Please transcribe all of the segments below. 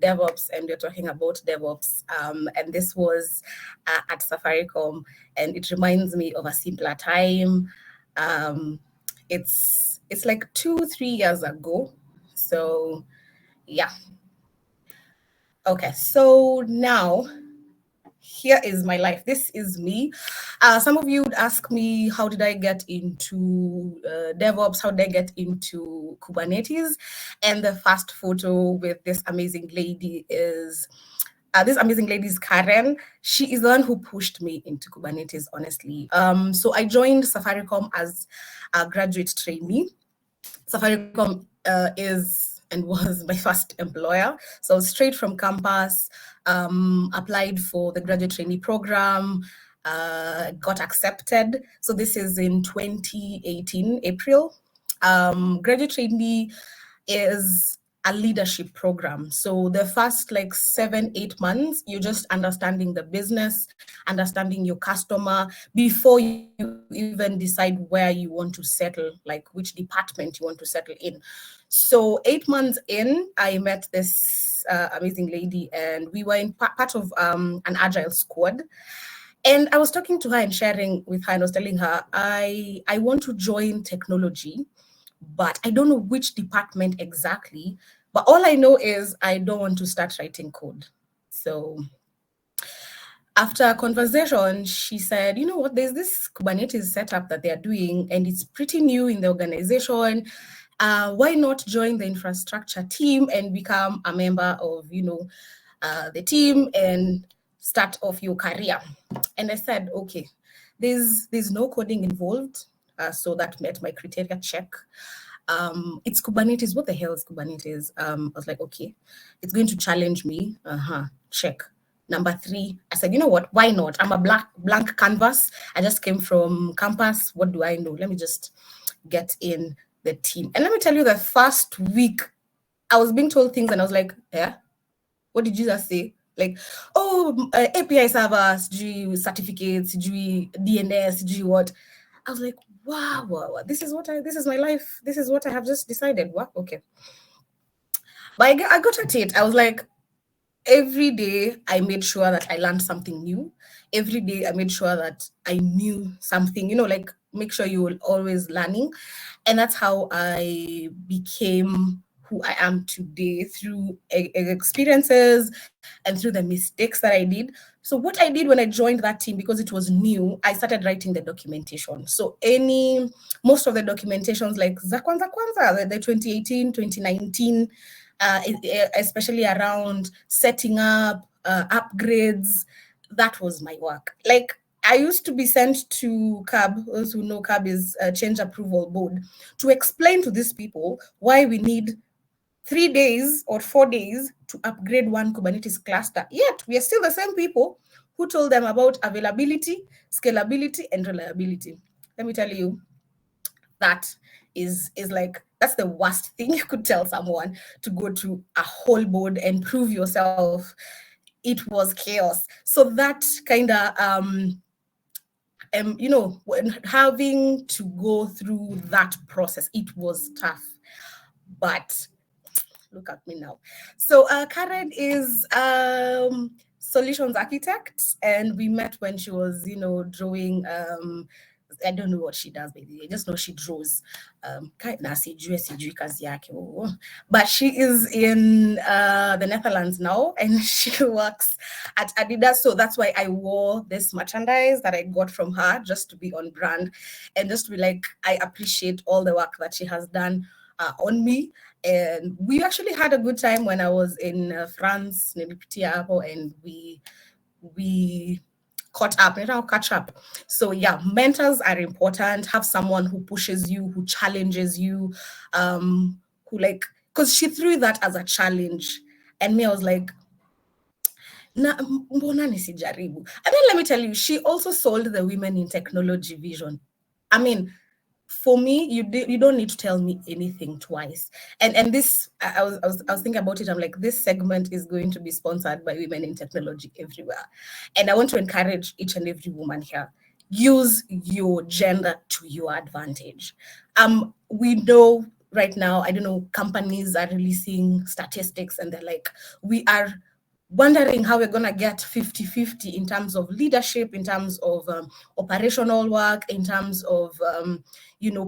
DevOps, and we're talking about DevOps. And this was at Safaricom, and it reminds me of a simpler time. It's like 2-3 years ago. So yeah. Okay, so now here is my life. This is me. Some of you would ask me, how did I get into DevOps? How did I get into Kubernetes? And the first photo with this amazing lady is Karen. She is the one who pushed me into Kubernetes, honestly. So I joined Safaricom as a graduate trainee. Safaricom is and was my first employer. So straight from campus, applied for the graduate trainee program, got accepted. So this is in 2018, April. Graduate trainee is a leadership program. So the first like 7-8 months, you're just understanding the business, understanding your customer before you even decide where you want to settle, like which department you want to settle in. So 8 months in, I met this amazing lady, and we were in part of an agile squad. And I was talking to her and sharing with her, and I was telling her, I want to join technology, but I don't know which department exactly. But all I know is I don't want to start writing code. So after a conversation, she said, you know what, there's this Kubernetes setup that they're doing, and it's pretty new in the organization. Why not join the infrastructure team and become a member of, the team and start off your career? And I said, okay, there's no coding involved. So that met my criteria check. It's Kubernetes. What the hell is Kubernetes? I was like, okay, it's going to challenge me. Check. Number 3, I said, you know what? Why not? I'm a blank canvas. I just came from campus. What do I know? Let me just get in the team. And let me tell you, the first week, I was being told things, and I was like, yeah, what did you just say? Like, oh, API servers, G certificates, G DNS, G what? I was like, wow, this is my life. This is what I have just decided. Wow, okay. But I got at it. I was like, every day I made sure that I learned something new. Every day I made sure that I knew something, like make sure you're always learning. And that's how I became who I am today, through experiences and through the mistakes that I did. So what I did when I joined that team, because it was new, I started writing the documentation. So most of the documentations, like the 2018, 2019, especially around setting up upgrades, that was my work. Like, I used to be sent to CAB. Those who know, CAB is a change approval board, to explain to these people why we need 3 days or 4 days to upgrade one Kubernetes cluster. Yet we are still the same people who told them about availability, scalability, and reliability. Let me tell you, that is like, that's the worst thing you could tell someone, to go to a whole board and prove yourself. It was chaos. So that kind of when having to go through that process, it was tough. But look at me now. So Karen is solutions architect, and we met when she was, drawing. I don't know what she does, baby. I just know she draws. But she is in the Netherlands now, and she works at Adidas. So that's why I wore this merchandise that I got from her, just to be on brand, and just to be like, I appreciate all the work that she has done on me. And we actually had a good time when I was in France, and we caught up, catch up. So yeah, mentors are important. Have someone who pushes you, who challenges you, because she threw that as a challenge. And me, I was like, mbona nisijaribu? And then let me tell you, she also sold the Women in Technology vision. I mean, for me, you don't need to tell me anything twice. And this, I was thinking about it. I'm like, this segment is going to be sponsored by Women in Technology everywhere. And I want to encourage each and every woman here, use your gender to your advantage. We know right now, I don't know, companies are releasing statistics and they're like, we are wondering how we're going to get 50-50 in terms of leadership, in terms of operational work, in terms of,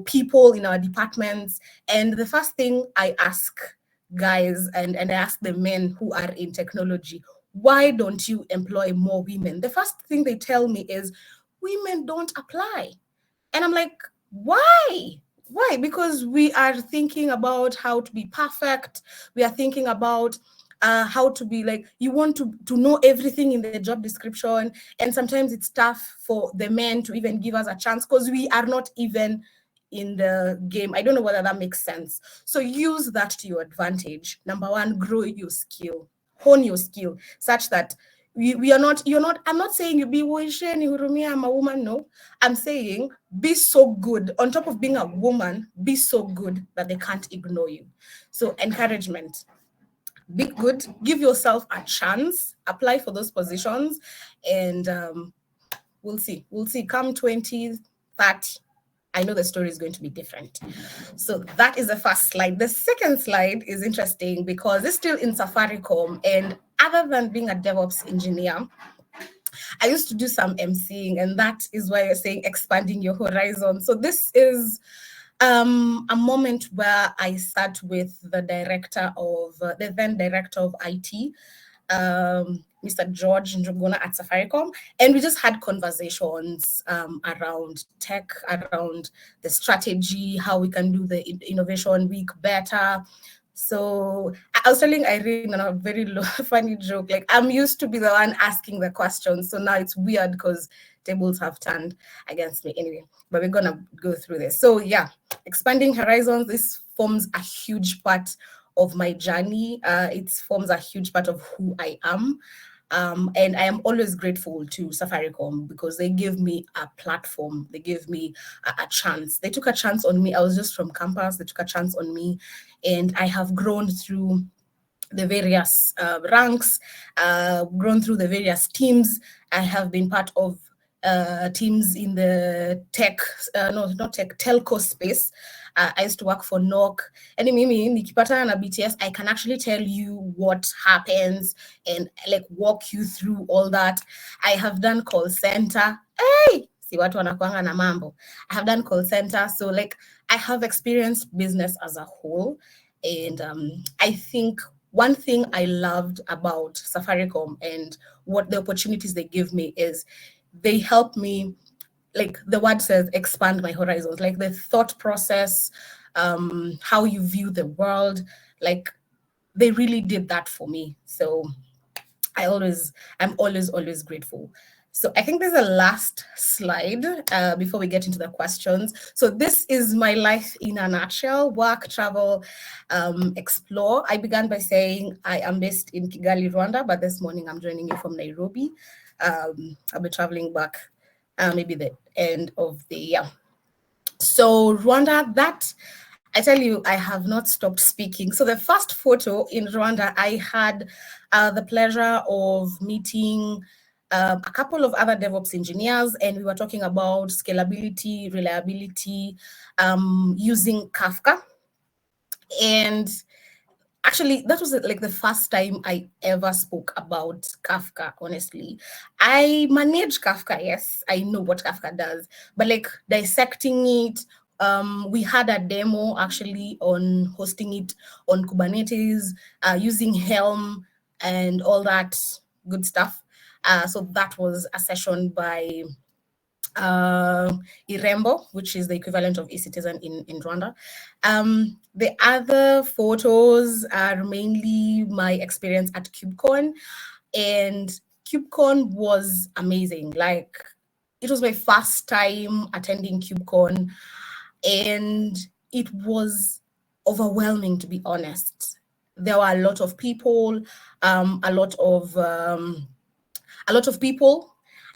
people in our departments. And the first thing I ask guys and I ask the men who are in technology, why don't you employ more women? The first thing they tell me is, women don't apply. And I'm like, why? Why? Because we are thinking about how to be perfect. We are thinking about how to be like, you want to know everything in the job description. And sometimes it's tough for the men to even give us a chance because we are not even in the game. I don't know whether that makes sense. So use that to your advantage. Number one, grow your skill, hone your skill such that you're not, I'm not saying you be I'm a woman. No, I'm saying be so good. On top of being a woman, be so good that they can't ignore you. So encouragement. Be good, give yourself a chance, apply for those positions, and we'll see. Come 2030, I know the story is going to be different. So that is the first slide. The second slide is interesting because it's still in Safaricom, and other than being a DevOps engineer, I used to do some emceeing, and that is why you're saying expanding your horizon. So this is a moment where I sat with the then director of IT, Mr. George Njuguna at Safaricom, and we just had conversations around tech, around the strategy, how we can do the innovation week better. So I was telling Irene a very funny joke, like I'm used to be the one asking the questions. So now it's weird because tables have turned against me anyway, but we're gonna go through this. So yeah, expanding horizons, this forms a huge part of my journey. It forms a huge part of who I am. And I am always grateful to Safaricom because they give me a platform. They give me a chance. They took a chance on me. I was just from campus. They took a chance on me. And I have grown through the various ranks, grown through the various teams. I have been part of teams in the tech, telco space. I used to work for NOC. And mimi nikipatana na BTS, I can actually tell you what happens and like walk you through all that. I have done call center. Hey, si watu wanakuanga na mambo. I have done call center. So like I have experienced business as a whole. And I think one thing I loved about Safaricom and what the opportunities they give me is they help me, like the word says, expand my horizons, like the thought process, how you view the world, like they really did that for me. So I'm always grateful. So I think there's a last slide before we get into the questions. So this is my life in a nutshell: work, travel, explore. I began by saying I am based in Kigali, Rwanda, but this morning I'm joining you from Nairobi. I'll be traveling back maybe the end of the year. So Rwanda, that I tell you, I have not stopped speaking. So the first photo in Rwanda, I had the pleasure of meeting a couple of other DevOps engineers, and we were talking about scalability, reliability, using Kafka. And actually, that was like the first time I ever spoke about Kafka, honestly. I manage Kafka, yes, I know what Kafka does, but like dissecting it, we had a demo actually on hosting it on Kubernetes, using Helm and all that good stuff. So that was a session by Irembo, which is the equivalent of eCitizen in Rwanda. The other photos are mainly my experience at KubeCon, and KubeCon was amazing. Like, it was my first time attending KubeCon, and it was overwhelming, to be honest. There were a lot of people, a lot of people,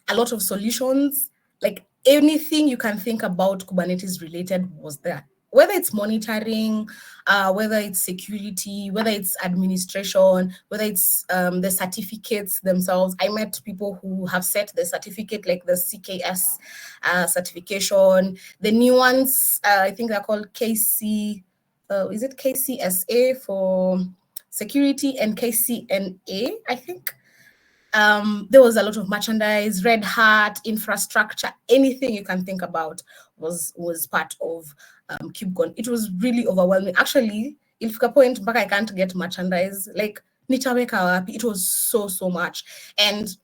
a lot of solutions. Like anything you can think about Kubernetes related was there. Whether it's monitoring, whether it's security, whether it's administration, whether it's the certificates themselves. I met people who have set the certificate, like the CKS certification. The new ones, I think they're called KC is it KCSA for security and KCNA, I think. There was a lot of merchandise, Red Hat, infrastructure, anything you can think about was part of KubeCon. It was really overwhelming. Actually, ilifika point mpaka I can't get merchandise. Like, nitaweka wapi? It was so much. And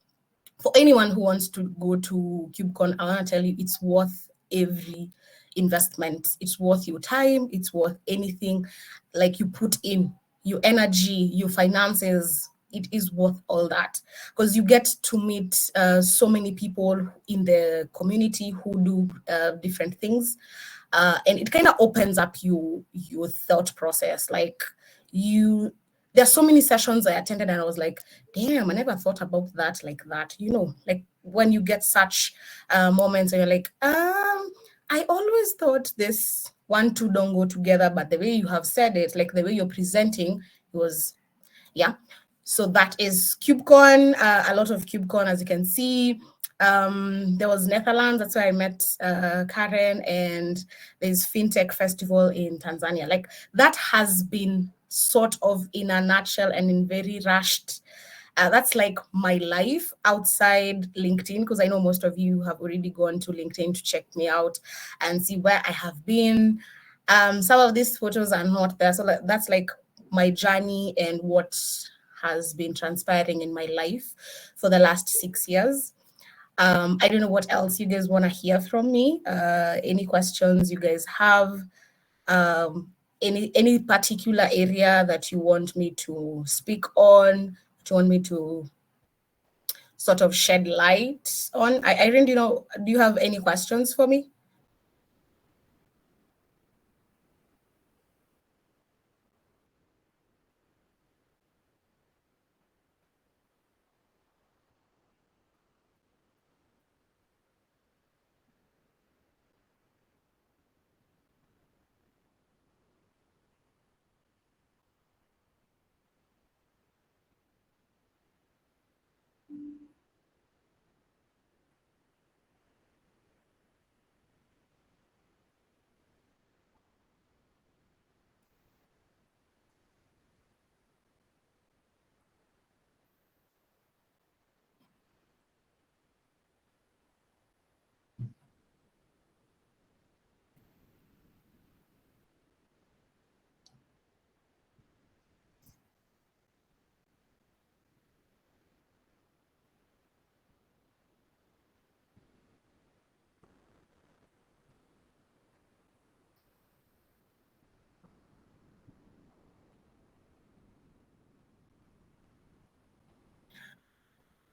for anyone who wants to go to KubeCon, I want to tell you it's worth every investment. It's worth your time. It's worth anything like you put in, your energy, your finances. It is worth all that because you get to meet so many people in the community who do different things. And it kind of opens up your thought process. Like there's so many sessions I attended and I was like, damn, I never thought about that like that. You know, like when you get such moments and you're like, I always thought this 1, 2 don't go together, but the way you have said it, like the way you're presenting, it was, yeah. So that is KubeCon, a lot of KubeCon, as you can see. There was Netherlands, that's where I met Karen, and there's FinTech Festival in Tanzania. Like that has been sort of in a nutshell and in very rushed. That's like my life outside LinkedIn, because I know most of you have already gone to LinkedIn to check me out and see where I have been. Some of these photos are not there. So that's like my journey and what has been transpiring in my life for the last 6 years. I don't know what else you guys want to hear from me. Any questions you guys have? Any particular area that you want me to speak on? Do you want me to sort of shed light on? I really know. Do you have any questions for me?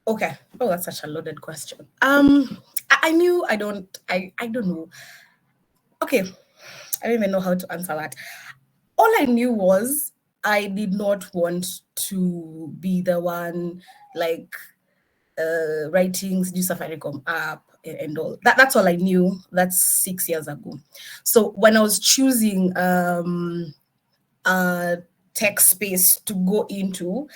Okay. Oh, that's such a loaded question. I knew I don't know. Okay. I don't even know how to answer that. All I knew was I did not want to be the one like writing new Safaricom app and all. That's all I knew. That's 6 years ago. So when I was choosing tech space to go into,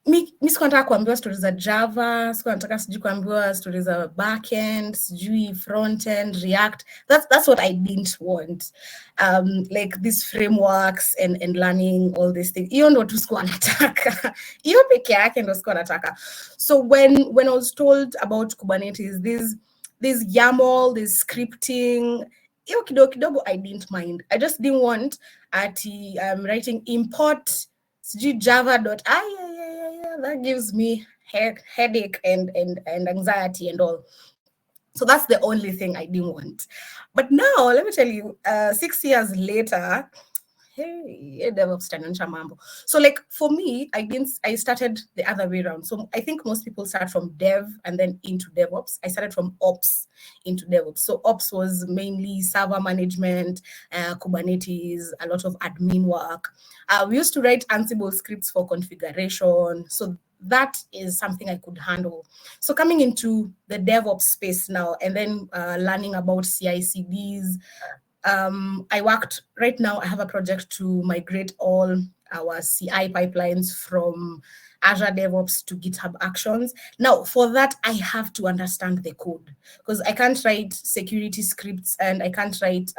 mi sikuwa nataka kuambiwa stories za Java, sikuwa nataka sijui kuambiwa stories za backend, sijui frontend, React. That's what I didn't want. Like these frameworks and learning all these things. Hiyo ndo tu sikuwa nataka. Hiyo peke yake ndo sikuwa nataka. So when I was told about Kubernetes, this YAML, this scripting, hiyo kidogo I didn't mind. I just didn't want writing import Java. That gives me headache and anxiety and all. So that's the only thing I didn't want. But now, let me tell you, 6 years later, hey, DevOps Tanyansha Mambo. So like for me, I started the other way around. So I think most people start from dev and then into DevOps. I started from ops into DevOps. So ops was mainly server management, Kubernetes, a lot of admin work. We used to write Ansible scripts for configuration. So that is something I could handle. So coming into the DevOps space now and then learning about CI/CDs, I worked, right now I have a project to migrate all our CI pipelines from Azure DevOps to GitHub Actions. Now, for that, I have to understand the code because I can't write security scripts and I can't write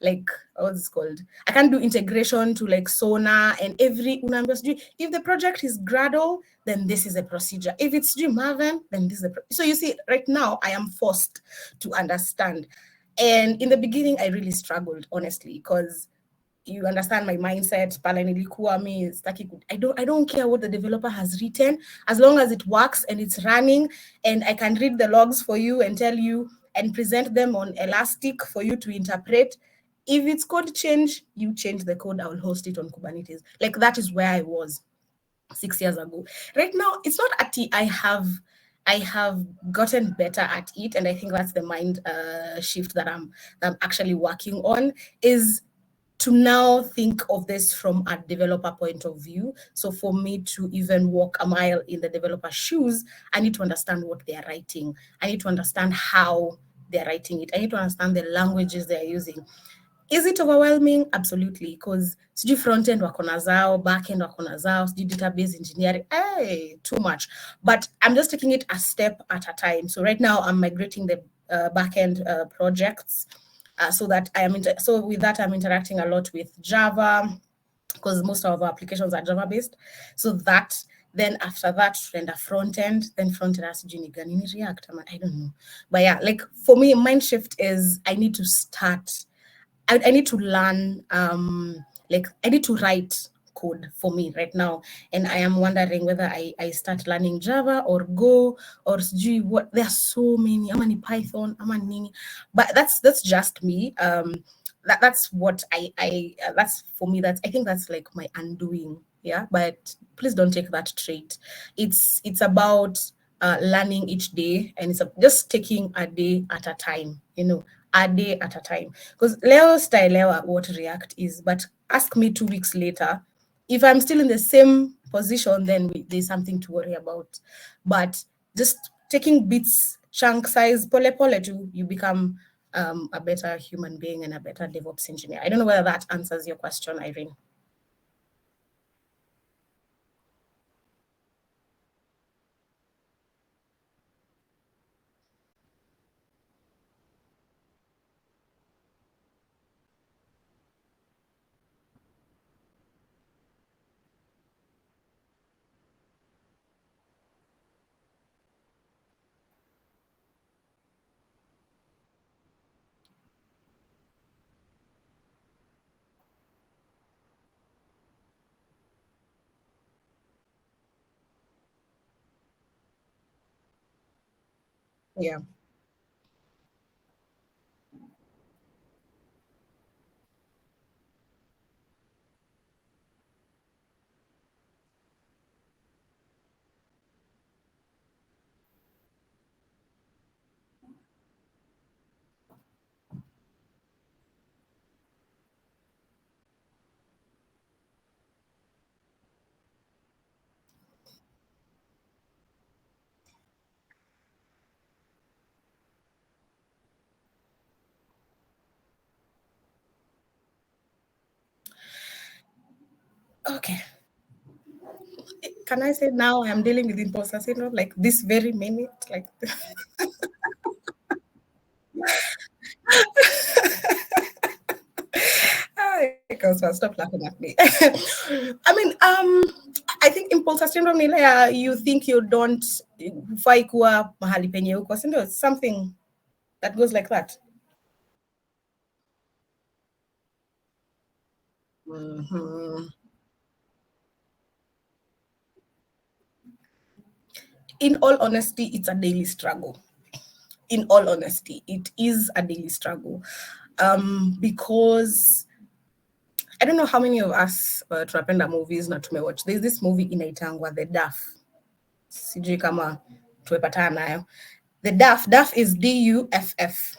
like, what's it called? I can't do integration to like Sona and every if the project is Gradle, then this is a procedure. If it's Maven, then this is so you see, right now I am forced to understand. And in the beginning, I really struggled, honestly, because you understand my mindset. I don't care what the developer has written, as long as it works and it's running, and I can read the logs for you and tell you and present them on Elastic for you to interpret. If it's code change, you change the code, I will host it on Kubernetes. Like, that is where I was 6 years ago. Right now, it's not at I have gotten better at it, and I think that's the mind shift that I'm actually working on, is to now think of this from a developer point of view. So for me to even walk a mile in the developer's shoes, I need to understand what they are writing. I need to understand how they're writing it. I need to understand the languages they're using. Is it overwhelming? Absolutely, because sijui front end wako na zao, back end wako na zao, sijui database engineering, too much. But I'm just taking it a step at a time. So right now I'm migrating the back end projects, so that so with that I'm interacting a lot with Java, because most of our applications are Java based. So that, then after that, render front end, then front end has to do React. I don't know, but yeah, like for me, mind shift is I need to start. I need to learn, like I need to write code for me right now. And I am wondering whether I start learning Java or Go or what. There are so many. I'm in Python, I'm in Nini. But that's just me. That's what that's for me. I think that's like my undoing. Yeah. But please don't take that trait. It's about learning each day, and it's just taking a day at a time, a day at a time. Because Leo style what React is, but ask me 2 weeks later, if I'm still in the same position, then there's something to worry about. But just taking bits, chunk size, pole to, you become a better human being and a better DevOps engineer. I don't know whether that answers your question, Irene. Yeah. Okay. Can I say now I'm dealing with imposter syndrome, like this very minute? Like, stop laughing at me. I mean, I think imposter syndrome ni you think you don't hufai kuwa mahali penye uko, sindio? It's something that goes like that. Mm-hmm. In all honesty, it's a daily struggle. In all honesty, it is a daily struggle, because I don't know how many of us tunapenda movies na tumewatch. There's this movie inaitangwa The Duff. Sijui kama tumepatana nayo. The Duff is DUFF.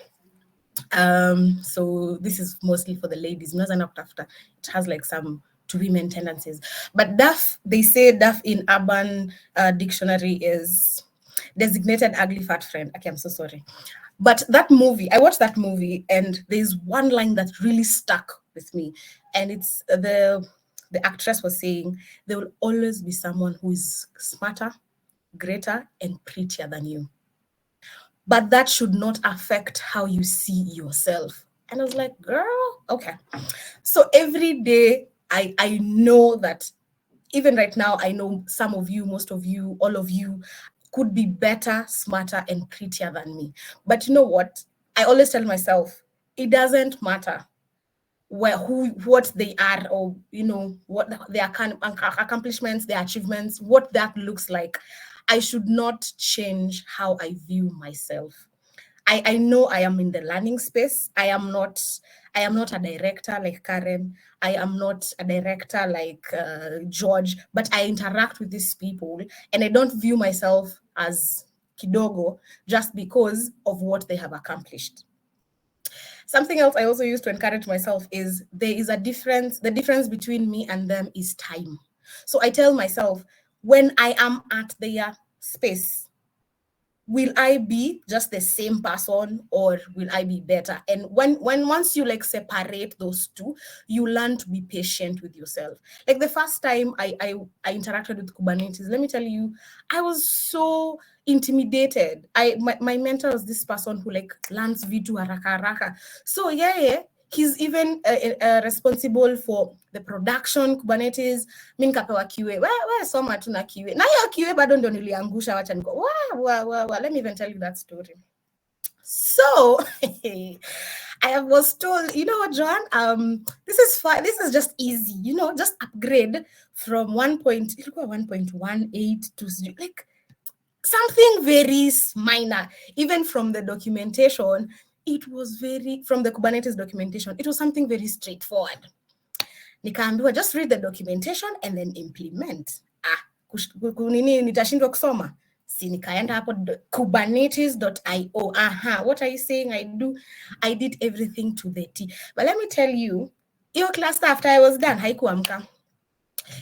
So this is mostly for the ladies. It has like some to women tendencies. But Duff, they say Duff in Urban Dictionary is designated ugly fat friend. Okay, I'm so sorry. But that movie, I watched that movie, and there's one line that really stuck with me. And it's the actress was saying, there will always be someone who is smarter, greater, and prettier than you. But that should not affect how you see yourself. And I was like, girl, Okay. So every day I know that even right now, I know some of you, most of you, all of you could be better, smarter, and prettier than me. But you know what? I always tell myself, it doesn't matter what they are, or what their accomplishments, their achievements, what that looks like. I should not change how I view myself. I know I am in the learning space. I am not a director like Karen. I am not a director like George, but I interact with these people and I don't view myself as kidogo just because of what they have accomplished. Something else I also use to encourage myself is there is a difference. The difference between me and them is time. So I tell myself, when I am at their space, will I be just the same person or will I be better? And once you like separate those two, you learn to be patient with yourself. Like the first time I interacted with Kubernetes, let me tell you, I was so intimidated. My mentor was this person who like learns vitu haraka haraka. So yeah, he's even responsible for the production Kubernetes. Mimi nikapewa QA. Wewe soma tu na QA. Na hiyo QA bado ndo niliangusha, wacha niko. Let me even tell you that story. So I was told, you know what, Joan, this is fine. This is just easy. Just upgrade from 1.18 to like something very minor. Even from the documentation, it was from the Kubernetes documentation, it was something very straightforward. Nikaambiwa, just read the documentation and then implement. Nitashindwa kusoma. Si nikaenda hapo kubernetes.io. What are you saying I did everything to the T. But let me tell you, hiyo cluster after I was done, haikuamka.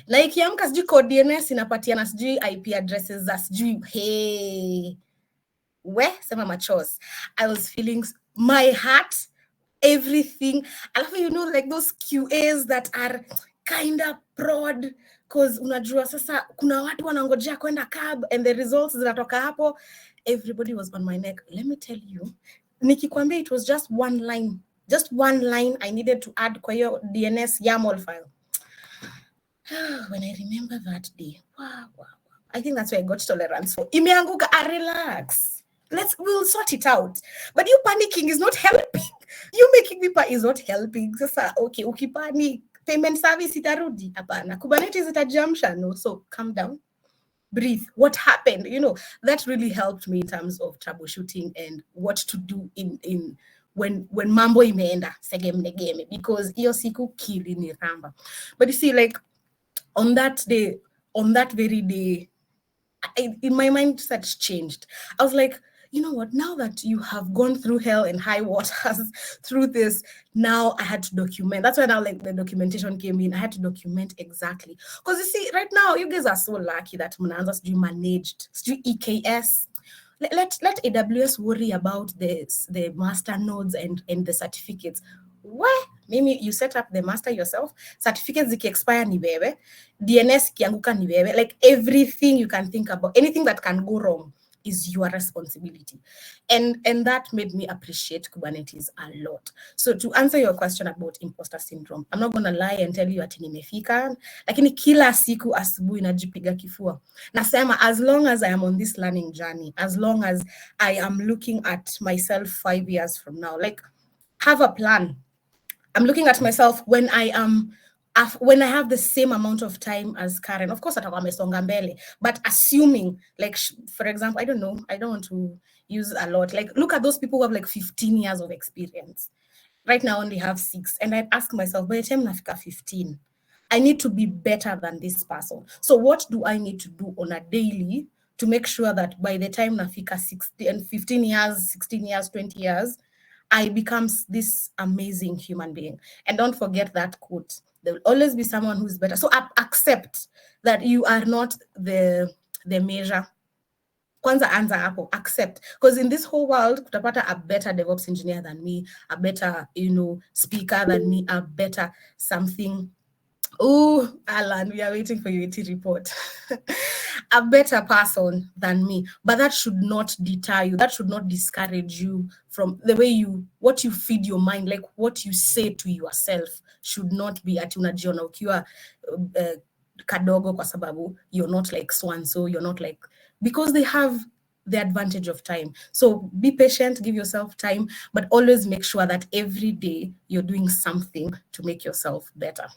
Na ikiamka sijui code DNS inapatiana sijui IP addresses za sijui sema machos. I was feeling my heart, everything. Alafu like those QAs that are kind of prod, because unajua sasa kuna watu wanangojea kwenda cab and the results zinatoka hapo. Everybody was on my neck. Let me tell you, nikikwambia, it was just one line I needed to add kwa hiyo DNS YAML file. When I remember that day, wow. I think that's where I got tolerance for. Imeanguka, relax. We'll sort it out. But you panicking is not helping. You making me is not helping. Sasa, okay, ukipanic, payment service itarudi. Hapana. Kubernetes itajamsha. No, so calm down. Breathe. What happened? That really helped me in terms of troubleshooting and what to do in when mambo imeenda segemnegeme, because iyo siku kili ni ramba. But you see, like on that very day, in my mindset changed. I was like, you know what, now that you have gone through hell and high waters through this, now I had to document. That's why now like the documentation came in. I had to document exactly. Because you see, right now, you guys are so lucky that Mnaanza do managed, do EKS. Let AWS worry about the master nodes and the certificates. What? Maybe you set up the master yourself. Certificates ziki expire ni wewe. DNS kianguka ni wewe. Like everything you can think about, anything that can go wrong is your responsibility. And that made me appreciate Kubernetes a lot. So to answer your question about imposter syndrome, I'm not gonna lie and tell you ati nimefika, lakini kila siku asubuhi najipiga kifua. Nasema, as long as I am on this learning journey, as long as I am looking at myself 5 years from now, like have a plan. I'm looking at myself when I have the same amount of time as Karen. Of course, atakuwa amesonga mbele, but assuming, like, for example, I don't know, I don't want to use a lot. Like, look at those people who have like 15 years of experience. Right now, I only have 6. And I ask myself, by the time nafika 15, I need to be better than this person. So what do I need to do on a daily to make sure that by the time nafika 15 years, 16 years, 20 years, I become this amazing human being? And don't forget that quote. There will always be someone who's better. So accept that you are not the measure. Kwanza anza hapo, accept. Because in this whole world, kutapata a better DevOps engineer than me, a better, speaker than me, a better something. Oh, Alan, we are waiting for your ET report. A better person than me, but that should not deter you. That should not discourage you from the way what you feed your mind, like what you say to yourself should not be ati unajiona ukiwa kadogo kwa sababu you're not like so you're not like, because they have the advantage of time. So be patient, give yourself time, but always make sure that every day you're doing something to make yourself better.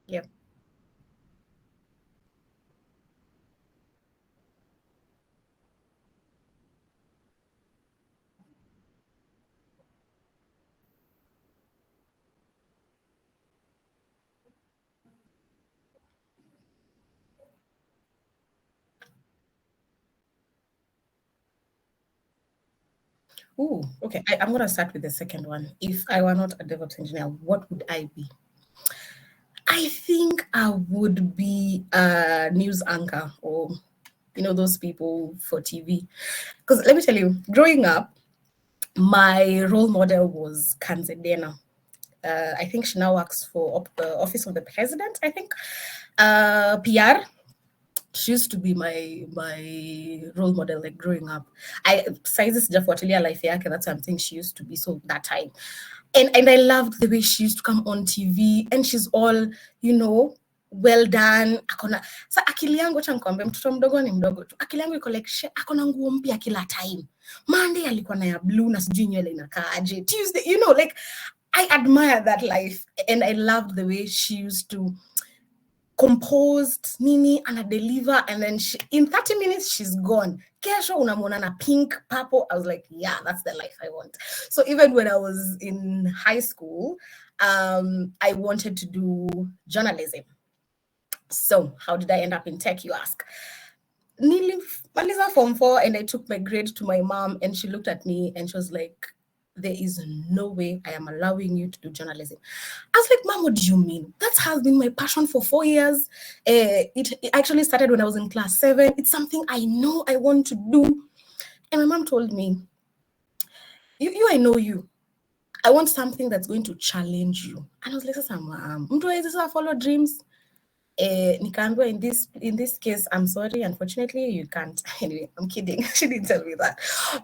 Yeah. Oh, okay. I'm going to start with the second one. If I were not a DevOps engineer, what would I be? I think I would be a news anchor, or, those people for TV. Because let me tell you, growing up, my role model was Kanzedena. I think she now works for Office of the President, I think. PR. She used to be my role model, like growing up. I sizes sijafuatilia life yake, that's something she used to be, so that time. And I loved the way she used to come on TV, and she's all, well done. Akona sa akili yangu, acha nikwambie, mtoto mdogo ni mdogo tu. Akili yangu iko like akona nguo mpya kila time. Monday alikuwa na ya blue na sijui nywele inakaaje. Tuesday, like I admire that life, and I loved the way she used to composed nini and deliver, and then in 30 minutes she's gone. Kesho unamwona na pink, purple. I was like, yeah, that's the life I want. So even when I was in high school, I wanted to do journalism. So how did I end up in tech, you ask? Nilimaliza form 4 and I took my grade to my mom, and she looked at me and she was like, there is no way I am allowing you to do journalism. I was like, Mom, what do you mean? That has been my passion for 4 years. It actually started when I was in class 7. It's something I know I want to do. And my mom told me, I know you. I want something that's going to challenge you. And I was like, mtu hawezi follow dreams. Nikaambiwa, in this case, I'm sorry, unfortunately you can't. Anyway, I'm kidding. She didn't tell me that,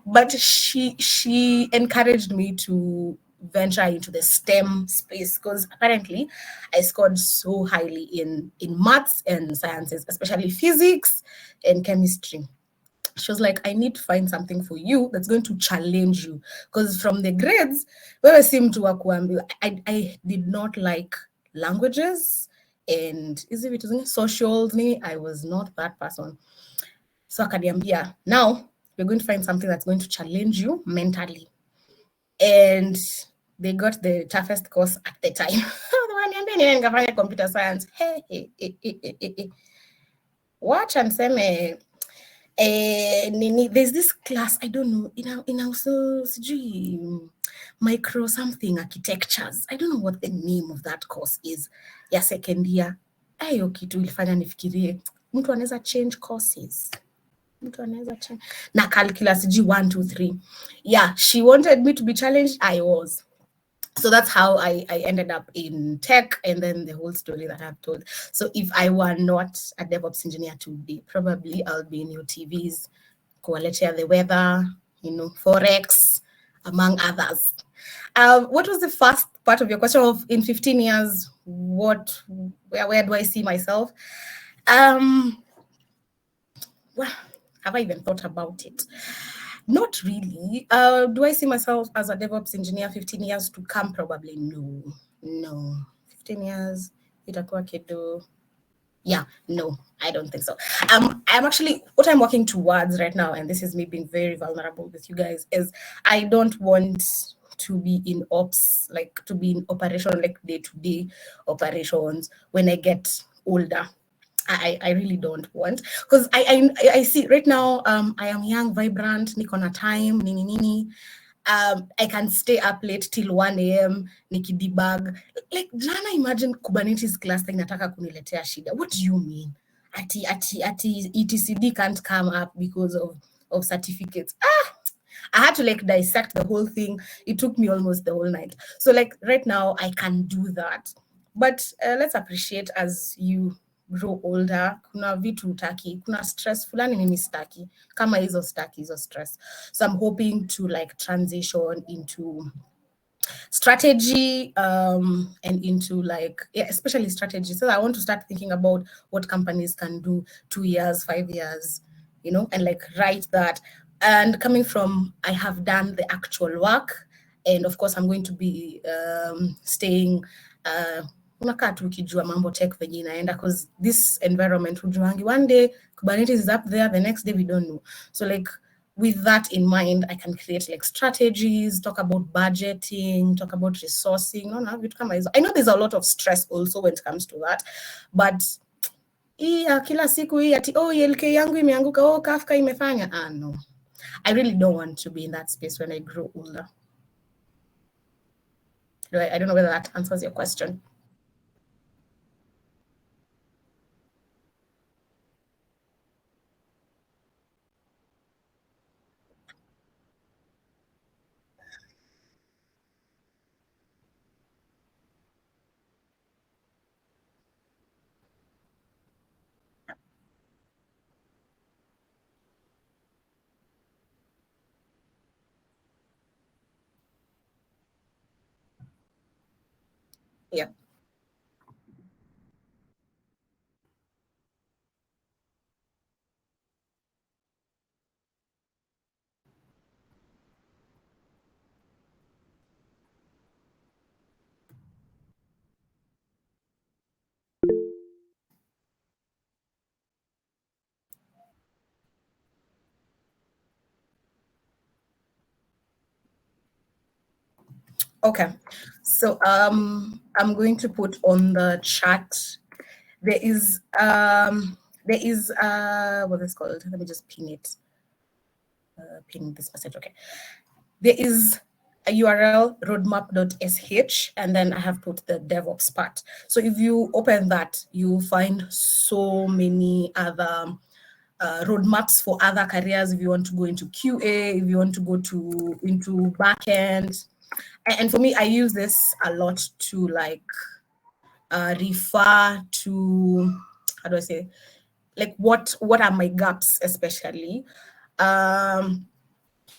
but she encouraged me to venture into the STEM space, because apparently I scored so highly in maths and sciences, especially physics and chemistry. She was like, I need to find something for you that's going to challenge you, because from the grades, wewe si mtu wa kuambiwa. I did not like languages and socials. I was not that person. So akaniambia, now we're going to find something that's going to challenge you mentally. And they got the toughest course at the time. Nikafanya computer science. Watch and say, there's this class, I don't know, in also micro something architectures. I don't know what the name of that course is. Ya second year. Hiyo kitu ilifanya nifikirie mtu anaweza change courses. Mtu anaweza change. Na calculus 1 2 3. Yeah, she wanted me to be challenged. I was. So that's how I ended up in tech, and then the whole story that I've told. So if I were not a DevOps engineer today, probably I'll be in your TVs, kuwaletea the weather, Forex, among others. What was the first part of your question of in 15 years, where do I see myself? Well, have I even thought about it? Not really. Do I see myself as a DevOps engineer 15 years to come? Probably no. 15 years, itakuwa kido. Yeah, no, I don't think so. I'm actually, what I'm working towards right now, and this is me being very vulnerable with you guys, is I don't want to be in ops, like to be in operation, like day-to-day operations when I get older. I really don't want, because I see right now, I am young, vibrant, niko na time, nini nini. I can stay up late till 1 a.m. nikidebug. Like, jana imagine Kubernetes cluster inataka kuniletea shida. What do you mean? Ati etcd can't come up because of certificates. I had to like dissect the whole thing. It took me almost the whole night. So like right now I can do that. But let's appreciate as you grow older, kuna vitu utaki, kuna stress fulani mimi staki, kama hizo staki, hizo stress. So I'm hoping to like transition into strategy and into like, yeah, especially strategy. So I want to start thinking about what companies can do 2 years, 5 years, you know, and like write that. And coming from, I have done the actual work, and of course I'm going to be staying unakaa tu ukijua mambo tech venye inaenda, because this environment hujuangi, one day Kubernetes is up there, the next day we don't know. So like with that in mind, I can create like strategies, talk about budgeting, talk about resourcing. I know there's a lot of stress also when it comes to that, but kila siku hii ati ELK yangu imeanguka, Kafka imefanya. No, I really don't want to be in that space when I grow older. I don't know whether that answers your question. Yeah. Okay, so I'm going to put on the chat. There is what is called? Let me just pin it. Pin this message. Okay, there is a URL roadmap.sh, and then I have put the DevOps part. So if you open that, you'll find so many other roadmaps for other careers. If you want to go into QA, if you want to go into backend. And for me, I use this a lot to like refer to, how do I say, like what are my gaps, especially.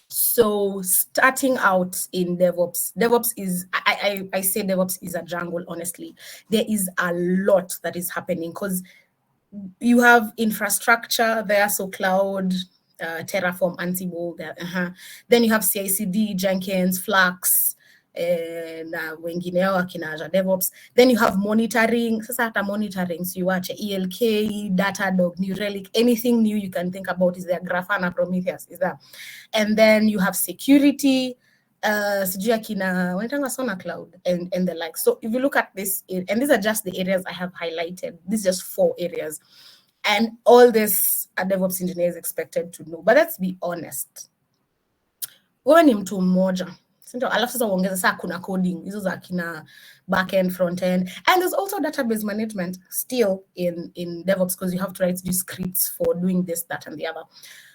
So starting out in DevOps is, I say DevOps is a jungle, honestly. There is a lot that is happening because you have infrastructure there, so cloud, Terraform, Ansible, then you have CI/CD, Jenkins, Flux, and wengineo akina Azure DevOps. Then you have monitoring. Sasa hata monitoring, so you watch ELK, Datadog, New Relic, anything new you can think about is there. Grafana, Prometheus is there. And then you have security, sijui akina wanatanga Sona Cloud and the like. So if you look at this, and these are just the areas I have highlighted. These are just 4 areas. And all this a DevOps engineer is expected to know. But let's be honest. Wewe ni mtu mmoja. Alafu sasa uongeza saa kuna coding, hizo za kina backend, frontend. And there's also database management still in DevOps, because you have to write these scripts for doing this, that, and the other.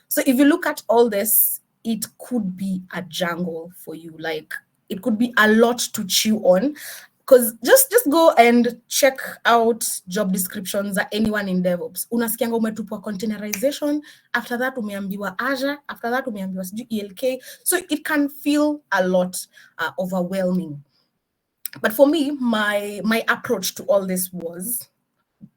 So if you look at all this, it could be a jungle for you. Like, it could be a lot to chew on. Because just go and check out job descriptions of anyone in DevOps. Unasikianga umetupwa containerization, after that umeambiwa Azure, after that umeambiwa ELK. So it can feel a lot overwhelming. But for me, my approach to all this was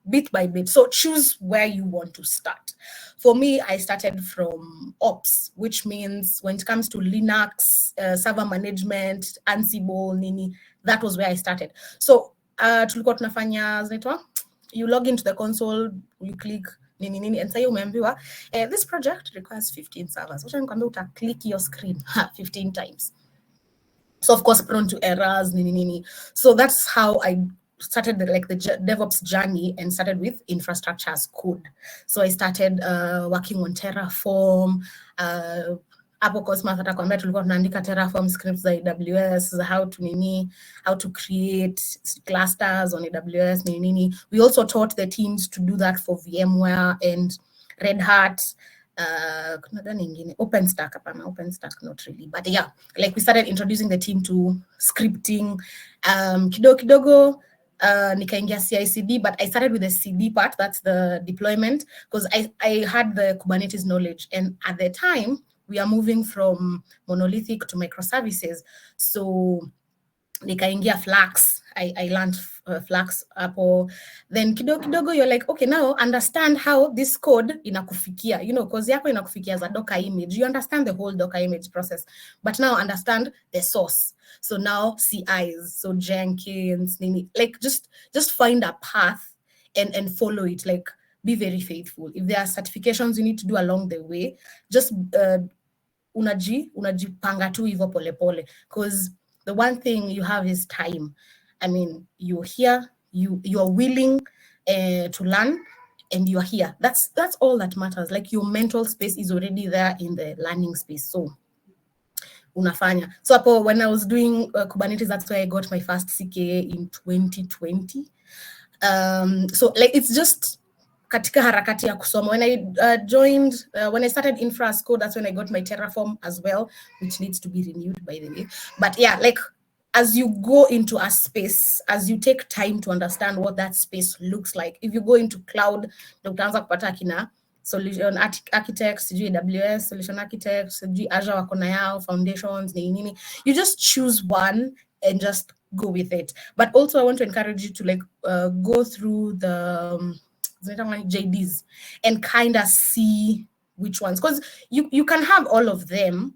bit by bit. So choose where you want to start. For me, I started from Ops, which means when it comes to Linux, server management, Ansible, Nini, that was where I started. So tulikuwa tunafanya zinaitwa, you log into the console, you click nini, and say umeambiwa this project requires 15 servers. Wacha nikwambia uta click your screen 15 times. So of course prone to errors, nini. So that's how I started the DevOps journey and started with infrastructure as code. So I started working on Terraform. Hapo Cosmas atakwambia tulikuwa tunaandika Terraform scripts za AWS, how to create clusters on AWS, nini. We also taught the teams to do that for VMware and Red Hat. OpenStack not really, but yeah, like we started introducing the team to scripting. Kidogo nikaingia CI/CD, but I started with the CD part, that's the deployment, because I had the Kubernetes knowledge, and at the time we are moving from monolithic to microservices. So nikaingia Flax. I learned Flax hapo. Then kidogo you're like, okay, now understand how this code inakufikia, cause yako inakufikia as a Docker image. You understand the whole Docker image process, but now understand the source. So now CIs, so Jenkins, like just find a path and follow it. Like, be very faithful. If there are certifications you need to do along the way, just unajipanga tu hivyo polepole, because the one thing you have is time. I mean, you're here, you are willing to learn, and you're here. That's all that matters. Like, your mental space is already there in the learning space. So unafanya. So when I was doing Kubernetes, that's where I got my first CKA in 2020. So like, it's just katika harakati ya kusoma. When I when I started infra as code, that's when I got my Terraform as well, which needs to be renewed, by the way. But yeah, like, as you go into a space, as you take time to understand what that space looks like, if you go into cloud, utaanza kupata kina solution architects, AWS solution architects, Azure wako na yao, foundations, nini. You just choose one and just go with it. But also I want to encourage you to like go through the JDs and kind of see which ones, because you can have all of them,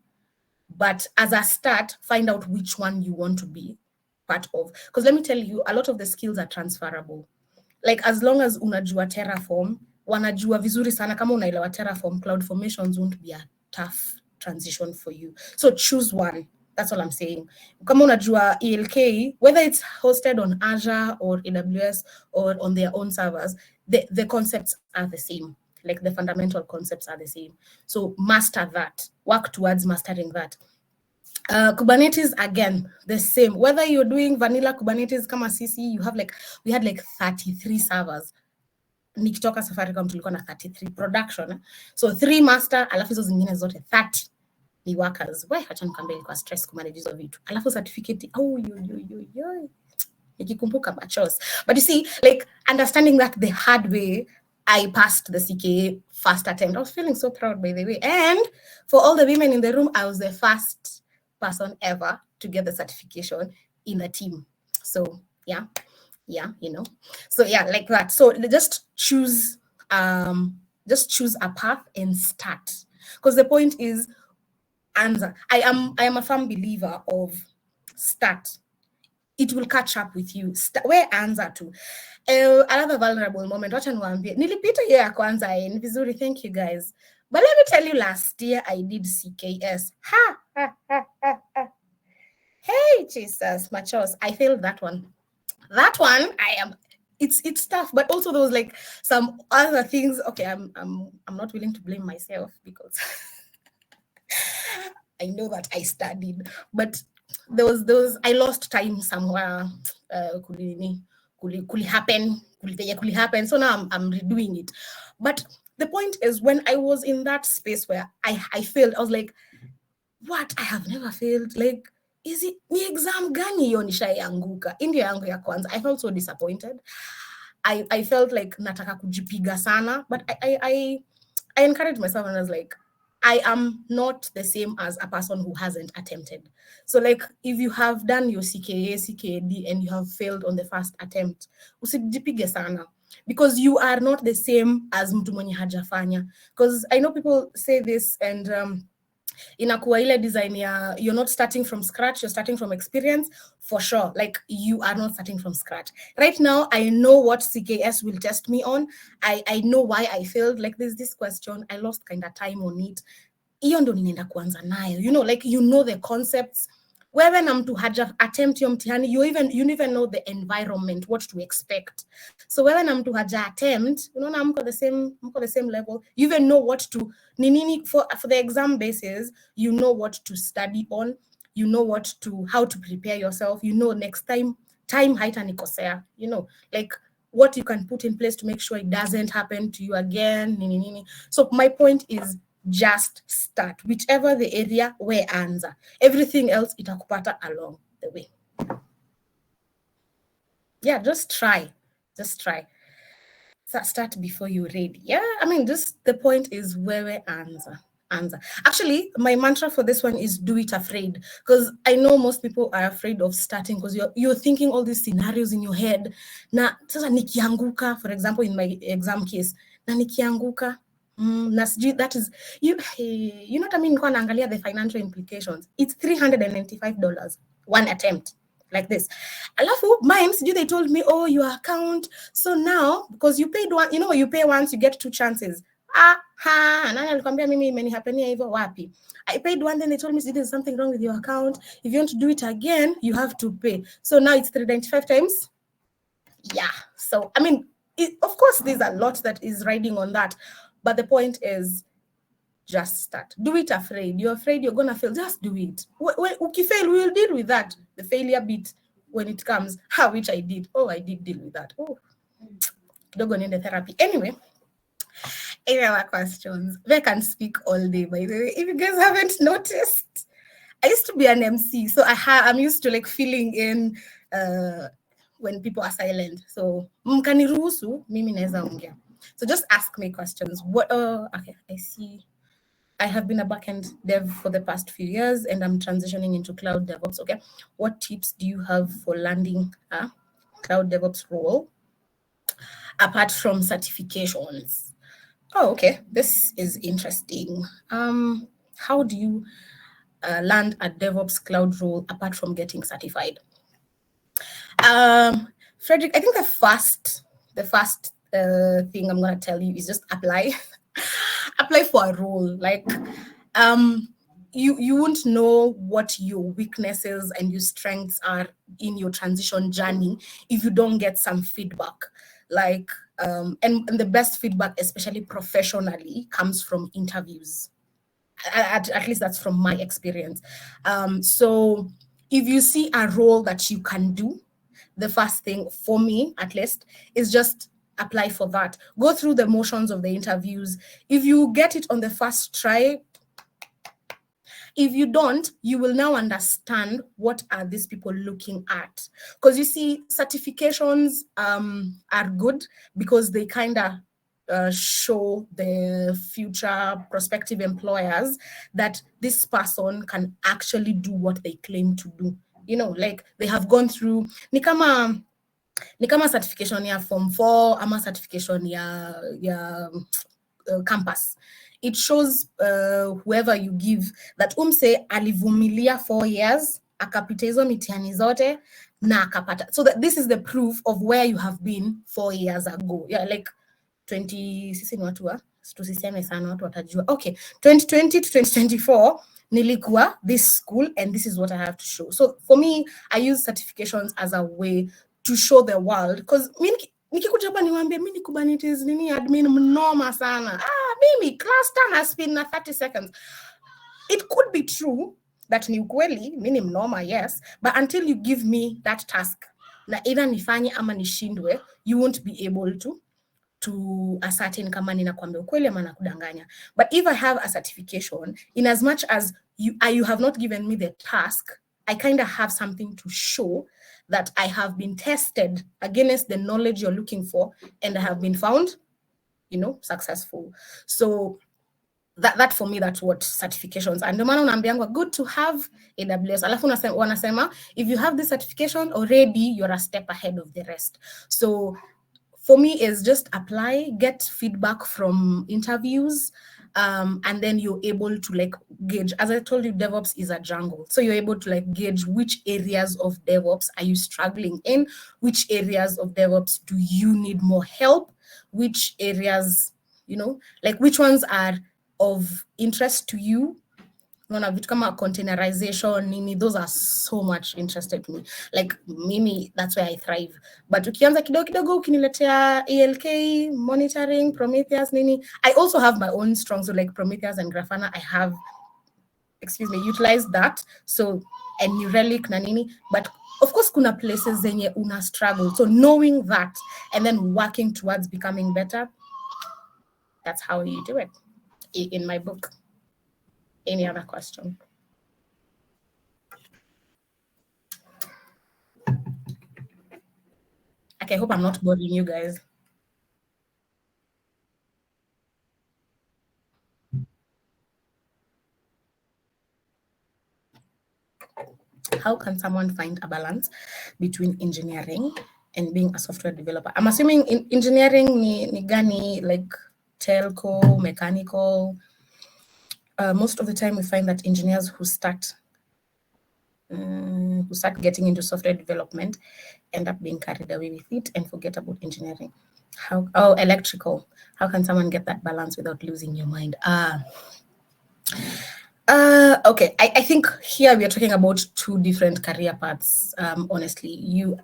but as a start, find out which one you want to be part of. Because let me tell you, a lot of the skills are transferable. Like, as long as unajua Terraform, wanajua vizuri sana. Kama unaelewa Terraform, cloud formations won't be a tough transition for you. So choose one. That's all I'm saying. Kama unajua ELK, whether it's hosted on Azure or AWS or on their own servers, the concepts are the same. Like, the fundamental concepts are the same. So master that. Work towards mastering that. Kubernetes, again, the same. Whether you're doing vanilla Kubernetes kama CC, we had like 33 servers. Nikitoka Safaricom tulikuwa na 33 production. So 3 master, alafu hizo zingine zote 30 ni workers. Why acha nikwambie kwa stress kumanage hizo vitu. Alafu certificate, nikikumbuka machos. But you see, like, understanding that the hard way, I passed the CKA first attempt. I was feeling so proud, by the way. And for all the women in the room, I was the first person ever to get the certification in a team. So yeah, So yeah, like that. So just choose a path and start. Because the point is, answer. I am a firm believer of start. It will catch up with you. Where answer to. Another vulnerable moment, wacha niwaambie, nilipita hiyo ya kwanza ni vizuri, thank you guys. But let me tell you, last year I did CKS. Hey, Jesus, machos, I failed that one. That one, it's tough, but also there was like some other things. Okay, I'm not willing to blame myself because I know that I studied, but there was I lost time somewhere. Could happen. So now I'm redoing it. But the point is, when I was in that space where I failed, I was like, what? I have never failed. Like, is it ni exam gani hiyo nishaianguka? India yangu ya kwanza. I felt so disappointed. I felt like nataka kujipiga sana, but I encouraged myself and I was like, I am not the same as a person who hasn't attempted. So like, if you have done your CKA, CKD, and you have failed on the first attempt, usijipige sana, because you are not the same as mtu mwenye hajafanya. Because I know people say this, and inakuwa ile design ya you're not starting from scratch, you're starting from experience. For sure, like, you are not starting from scratch. Right now, I know what CKS will test me on. I know why I failed. Like, there's this question, I lost kind of time on it. Iyo ndo ninaenda kuanza nayo. Like, you know the concepts. wewe na mtu haja attempt hiyo mtihani, you don't even know the environment, what to expect. So wewe na mtu haja attempt, unaona mko the same level, you even know what to nini for the exam basis, you know what to study on, you know how to prepare yourself, you know next time haitanikosea, you know, like what you can put in place to make sure it doesn't happen to you again, nini. So my point is, just start whichever the area where anza, everything else itakupata along the way. Yeah, just try. Start before you're ready. Yeah, I mean, just the point is where anza. Actually, my mantra for this one is do it afraid, because I know most people are afraid of starting because you're thinking all these scenarios in your head. Na sasa nikianguka, for example, in my exam case, na nikianguka, that is you know what I mean. Naangalia the financial implications. It's $395 one attempt like this. Alafu mine, they told me, oh, your account. So now, because you paid one, you know, you pay once, you get 2 chances. Nani alikwambia mimi imenihapenia hivyo wapi? I paid one, then they told me there's something wrong with your account. If you want to do it again, you have to pay. So now it's 395 times. Yeah. So, I mean, of course, there's a lot that is riding on that. But the point is, just start. Do it afraid. You're afraid you're going to fail. Just do it. When you fail, we will deal with that. The failure bit when it comes, which I did. Oh, I did deal with that. Oh, don't go into therapy. Anyway, any other questions? They can speak all day, by the way. If you guys haven't noticed, I used to be an MC. So I'm used to like filling in when people are silent. So, mkaniruhusu, mimi naeza ongea. So just ask me questions. Okay, I see. I have been a backend dev for the past few years and I'm transitioning into cloud DevOps. Okay. What tips do you have for landing a cloud DevOps role apart from certifications? Oh, okay. This is interesting. How do you land a DevOps cloud role apart from getting certified? Frederick, I think the first thing I'm going to tell you is just apply. Apply for a role. Like, you won't know what your weaknesses and your strengths are in your transition journey if you don't get some feedback. Like, and the best feedback, especially professionally, comes from interviews. At least that's from my experience. So if you see a role that you can do, the first thing for me, at least, is just apply for that. Go through the motions of the interviews. If you get it on the first try, if you don't, you will now understand what are these people looking at. Because you see, certifications are good because they kind of show the future prospective employers that this person can actually do what they claim to do. You know, like they have gone through, ni kama certification ya Form 4 ama certification ya campus. It shows whoever you give that umse alivumilia 4 years, akapita hizo mitihani zote na akapata. So that this is the proof of where you have been 4 years ago. Yeah, like 20, sisi ni watu wa, tusiseme sana watu watajua. Okay, 2020 to 2024, nilikuwa this school and this is what I have to show. So for me, I use certifications as a way to show the world, because nikikuja hapa niwaambie mimi Kubernetes nini admin mnoma sana. Mimi class time has been 30 seconds. It could be true that ni ukweli mimi mnoma, yes, but until you give me that task na either nifanye ama nishindwe, you won't be able to ascertain kama ninakwambia ukweli ama nakudanganya. But if I have a certification, in as much as you have not given me the task, I kind of have something to show that I have been tested against the knowledge you're looking for and I have been found, successful. So that for me, that's what certifications. And the man unaambiangwa good to have AWS. Alafu wanasema, if you have this certification already, you're a step ahead of the rest. So for me, is just apply, get feedback from interviews, and then you're able to like gauge. As I told you, DevOps is a jungle. So you're able to like gauge which areas of DevOps are you struggling in, which areas of DevOps do you need more help, which areas, like which ones are of interest to you, vitu kama containerization nini, those are so much interested to me. Like mimi, that's where I thrive. But ukianza kidogo kidogo ukiniletea ELK, monitoring, Prometheus nini, I also have my own strong, so like Prometheus and Grafana, I have, utilized that. So, and New Relic na nini, but of course kuna places zenye una struggle. So knowing that and then working towards becoming better, that's how you do it in my book. Any other question? Okay, I hope I'm not boring you guys. How can someone find a balance between engineering and being a software developer? I'm assuming in engineering ni gani, like telco, mechanical. Most of the time we find that engineers who start getting into software development end up being carried away with it and forget about engineering. Electrical. How can someone get that balance without losing your mind? Okay, I think here we are talking about two different career paths. Honestly, you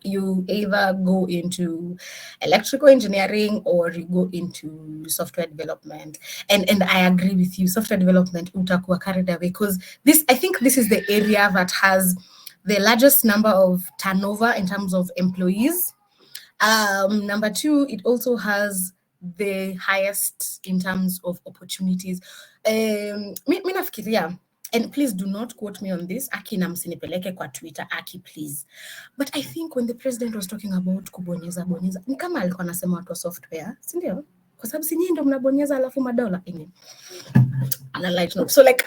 either go into electrical engineering or you go into software development. And I agree with you, software development utakuwa carried away, because I think this is the area that has the largest number of turnover in terms of employees. Number two, it also has the highest in terms of opportunities. Mi nafikiria, and please do not quote me on this, Aki na msinipeleke kwa Twitter, Aki please. But I think when the president was talking about kubonyeza, ni kama alikuwa anasema watu wa software, si ndio? Kwa sababu si nyinyi ndio mnabonyeza alafu madola ini. On a light note. So like,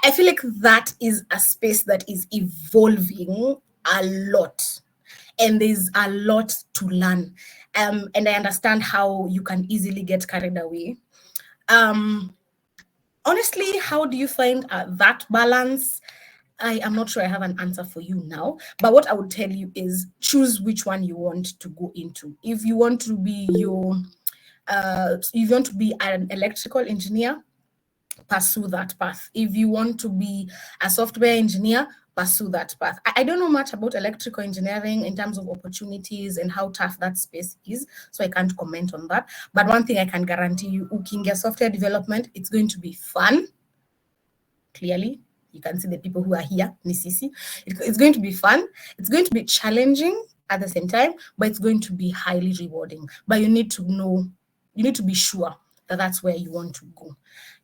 I feel like that is a space that is evolving a lot. And there's a lot to learn. And I understand how you can easily get carried away. Honestly, how do you find that balance? I am not sure I have an answer for you now, but what I would tell you is choose which one you want to go into. If you want to be an electrical engineer, pursue that path. If you want to be a software engineer, pursue that path. I don't know much about electrical engineering in terms of opportunities and how tough that space is, so I can't comment on that. But one thing I can guarantee you, ukingia software development, it's going to be fun. Clearly, you can see the people who are here, Nisisi. It's going to be fun. It's going to be challenging at the same time, but it's going to be highly rewarding. But you need to be sure that that's where you want to go.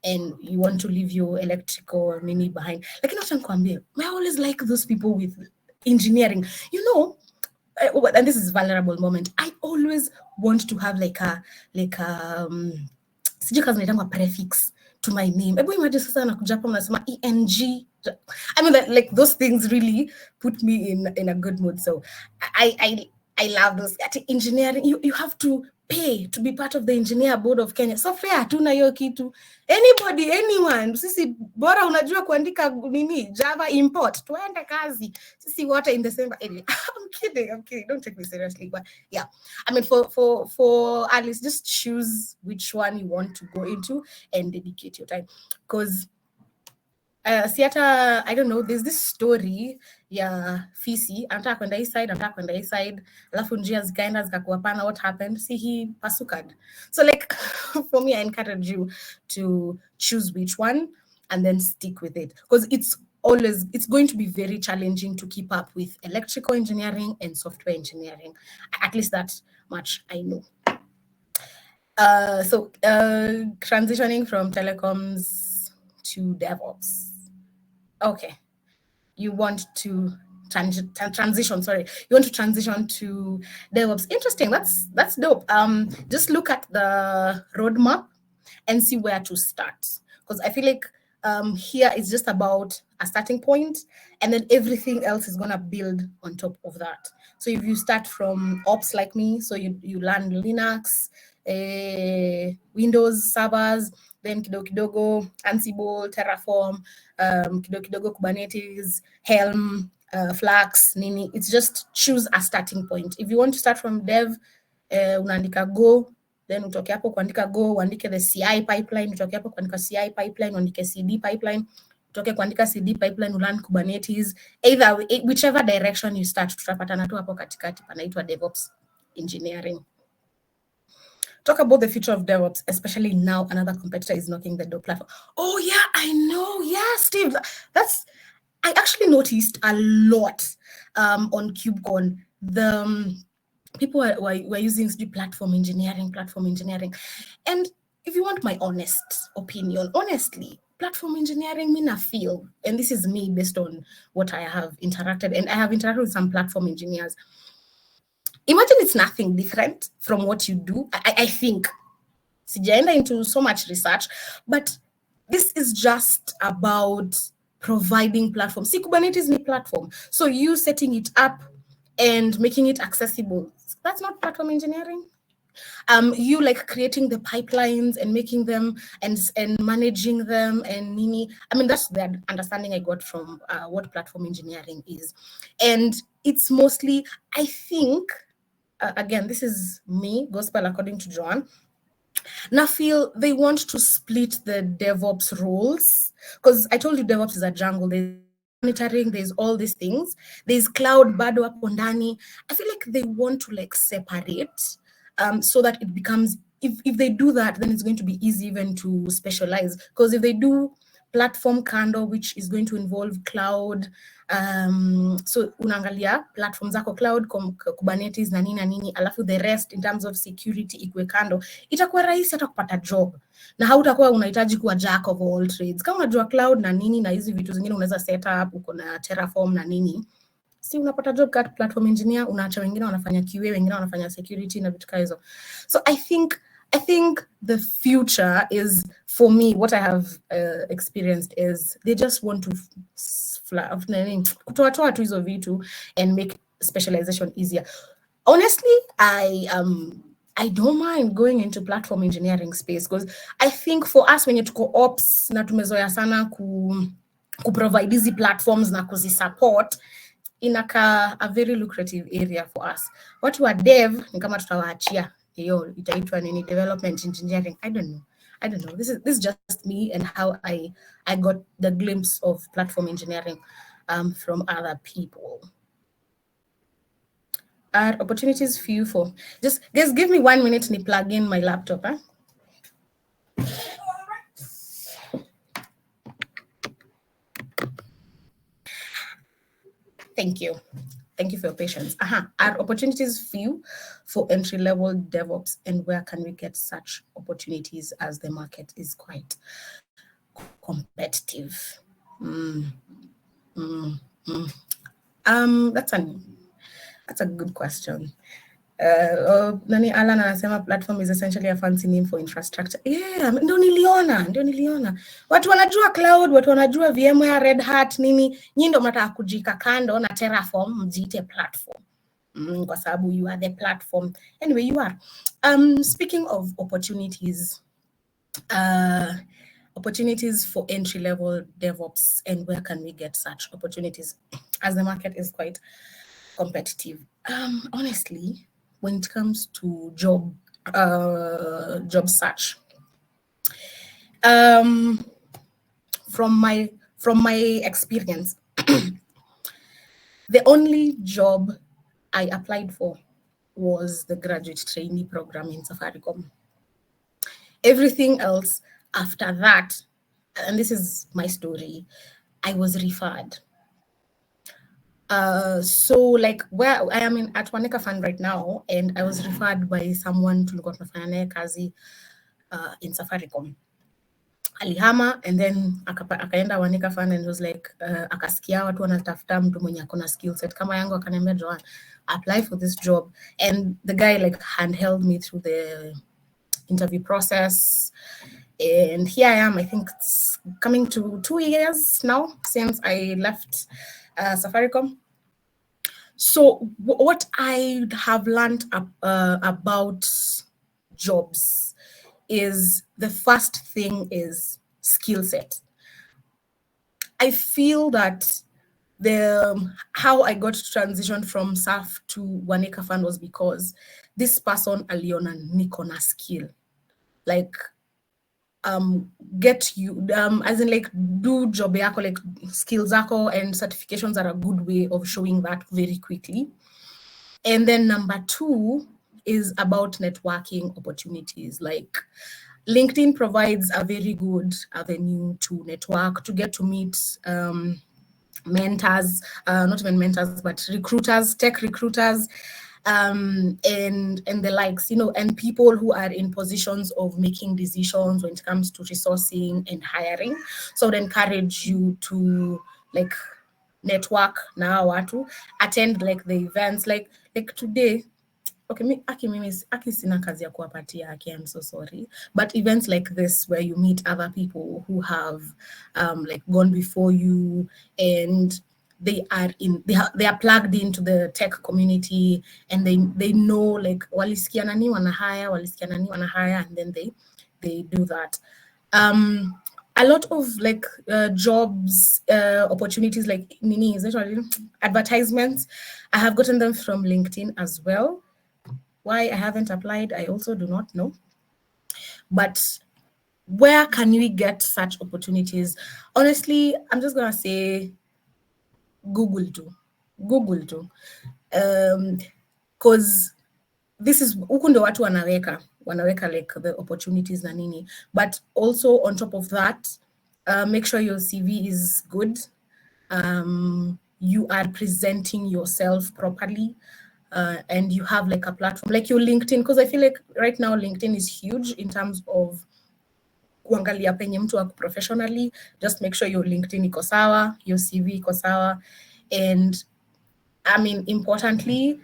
And you want to leave your electrical mini behind. Like, I always like those people with engineering. And this is a vulnerable moment. I always want to have like a prefix to my name. ENG. I mean, like those things really put me in a good mood. So I love those. Engineering, you have to pay to be part of the engineer board of Kenya. Software hatuna hiyo kitu. Anyone, sisi bora unajua kuandika nini, Java import, tuende kazi. Sisi wote in the same. Anyway, I'm kidding. Don't take me seriously, but yeah. I mean, for Alice, just choose which one you want to go into and dedicate your time. Because I don't know, there's this story ya fisi anataka kwenda east side alafu njia zikaenda zikakuwa pana. What happened? See, he pasukad. So like for me, I encourage you to choose which one and then stick with it, because it's going to be very challenging to keep up with electrical engineering and software engineering. At least that much I know. So transitioning from telecoms to DevOps. Okay, you want to transition. Sorry, you want to transition to DevOps. Interesting. That's dope. Just look at the roadmap and see where to start, because I feel like here it's just about a starting point, and then everything else is gonna build on top of that. So if you start from ops like me, so you learn Linux, Windows servers, then kidogo, Ansible, Terraform, kidogo Kubernetes, Helm, Flask, nini. It's just choose a starting point. If you want to start from dev, unaandika Go, then utoke hapo kuandika Go, uandike the CI pipeline, utoke hapo kuandika CI pipeline, uandike CD pipeline, utoke kuandika CD pipeline, ulearn Kubernetes, either whichever direction you start, tutapatana tu hapo katikati, panaitwa DevOps engineering. Talk about the future of DevOps, especially now another competitor is knocking the door platform. Oh yeah, I know. Yeah, Steve, I actually noticed a lot on KubeCon. The people were using platform engineering. And if you want my honest opinion, honestly, platform engineering, me na feel, and this is me based on what I have interacted, and I have interacted with some platform engineers. Imagine it's nothing different from what you do. I think. Sijaenda into so much research, but this is just about providing platforms. See, Kubernetes is a platform. So you setting it up and making it accessible, that's not platform engineering. You like creating the pipelines and making them and managing them and nini. I mean, that's the understanding I got from what platform engineering is. And it's mostly, I think, again, this is me, gospel according to Joan. Now feel they want to split the DevOps roles, because I told you DevOps is a jungle. There's monitoring, there's all these things. There's cloud, bado hapo ndani. I feel like they want to like separate so that it becomes, if they do that, then it's going to be easy even to specialize. Because if they do platform kando, which is going to involve cloud, so unaangalia platform zako cloud, Kubernetes na nini, alafu the rest in terms of security ikwe kando, itakuwa rahisi hata kupata job na hautakuwa unahitaji kuwa jack of all trades. Kama unajua cloud na nini na hizi vitu zingine unaweza set up, uko na Terraform na nini, si unapata job kat platform engineer, unaacha wengine wanafanya QA, wengine wanafanya security na vitu kama hizo. So I think the future is, for me, what I have experienced is they just want to kutoa tu hizo vitu and make specialization easier. Honestly, I don't mind going into platform engineering space, because I think for us when you tuko ops na tumezoea sana ku provide easy platforms na kuzi support, inaka a very lucrative area for us. Watu wa dev ni kama tutawaachia hiyo itaitwa nini, development engineering. I don't know. This is just me and how I got the glimpse of platform engineering from other people. Are opportunities few for just give me 1 minute to plug in my laptop, huh? Thank you for your patience. Are opportunities few for entry-level DevOps, and where can we get such opportunities as the market is quite competitive? That's a good question. Nani Alan anasema platform is essentially a fancy name for infrastructure. Yeah, ndio niliona. Watu wanajua cloud, watu wanajua VMware, Red Hat, nini. Nyinyi ndio mnataka kujika kando na Terraform mjiite platform. Kwa sababu you are the platform. Anyway, you are. Speaking of opportunities, opportunities for entry-level DevOps, and where can we get such opportunities as the market is quite competitive? Honestly, when it comes to job search, from my experience, the only job I applied for was the graduate trainee program in Safaricom. Everything else after that, and this is my story, I was referred. So like where I am at Waneka Fund right now, and I was referred by someone to look at tunafanya kazi in Safaricom. Alihama, and then akaenda Waneka Fund and was like akasikia watu wanatafuta mtu mwenye akona skill set kama yangu, akaniambia Joan, apply for this job. And the guy like handheld me through the interview process, and here I am. I think it's coming to 2 years now since I left Safaricom. So what I have learned about jobs is, the first thing is skill set. I feel that how I got to transition from SAF to Waneka Fund was because this person aliona niko na skill. Like get you, as in like do job yako, like skills yako, and certifications are a good way of showing that very quickly. And then number 2 is about networking opportunities. Like LinkedIn provides a very good avenue to network, to get to meet mentors, not even mentors, but recruiters, tech recruiters, and the likes, you know, and people who are in positions of making decisions when it comes to resourcing and hiring. So I would encourage you to like network na watu, attend like the events, like today. Okay, Aki sina kazi ya kuwapatia Aki, I'm so sorry. But events like this where you meet other people who have like gone before you, and they are plugged into the tech community, and they know like walisikia nani wanahaya, and then they do that. A lot of like jobs opportunities, like nini, is it advertisements, I have gotten them from LinkedIn as well. Why I haven't applied, I also do not know. But where can we get such opportunities? Honestly, I'm just gonna say Google too. Because this is huku ndo watu wanaweka like the opportunities na nini. But also on top of that, make sure your CV is good. You are presenting yourself properly. And you have like a platform like your LinkedIn, because I feel like right now LinkedIn is huge in terms of kuangalia penye mtu wako professionally. Just make sure your LinkedIn iko sawa, your CV iko sawa, and I mean, importantly,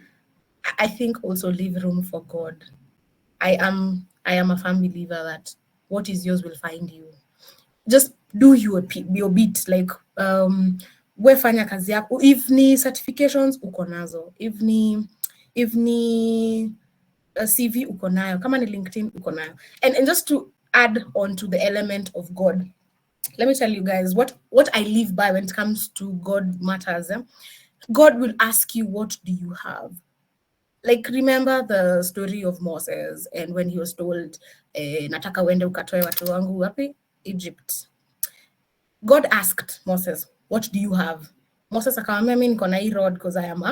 I think also leave room for God. I am a firm believer that what is yours will find you. Just do your bit, like we fanya kazi yako. If ni certifications uko nazo, if ni CV uko nayo, kama ni LinkedIn uko nayo. And just to add on to the element of God, let me tell you guys what I live by when it comes to God matters. God will ask you, what do you have? Like, remember the story of Moses, and when he was told, nataka uende ukatoe watu wangu wapi? Egypt. God asked Moses, what do you have? Moses akamwambia, mimi niko na hii rod because I am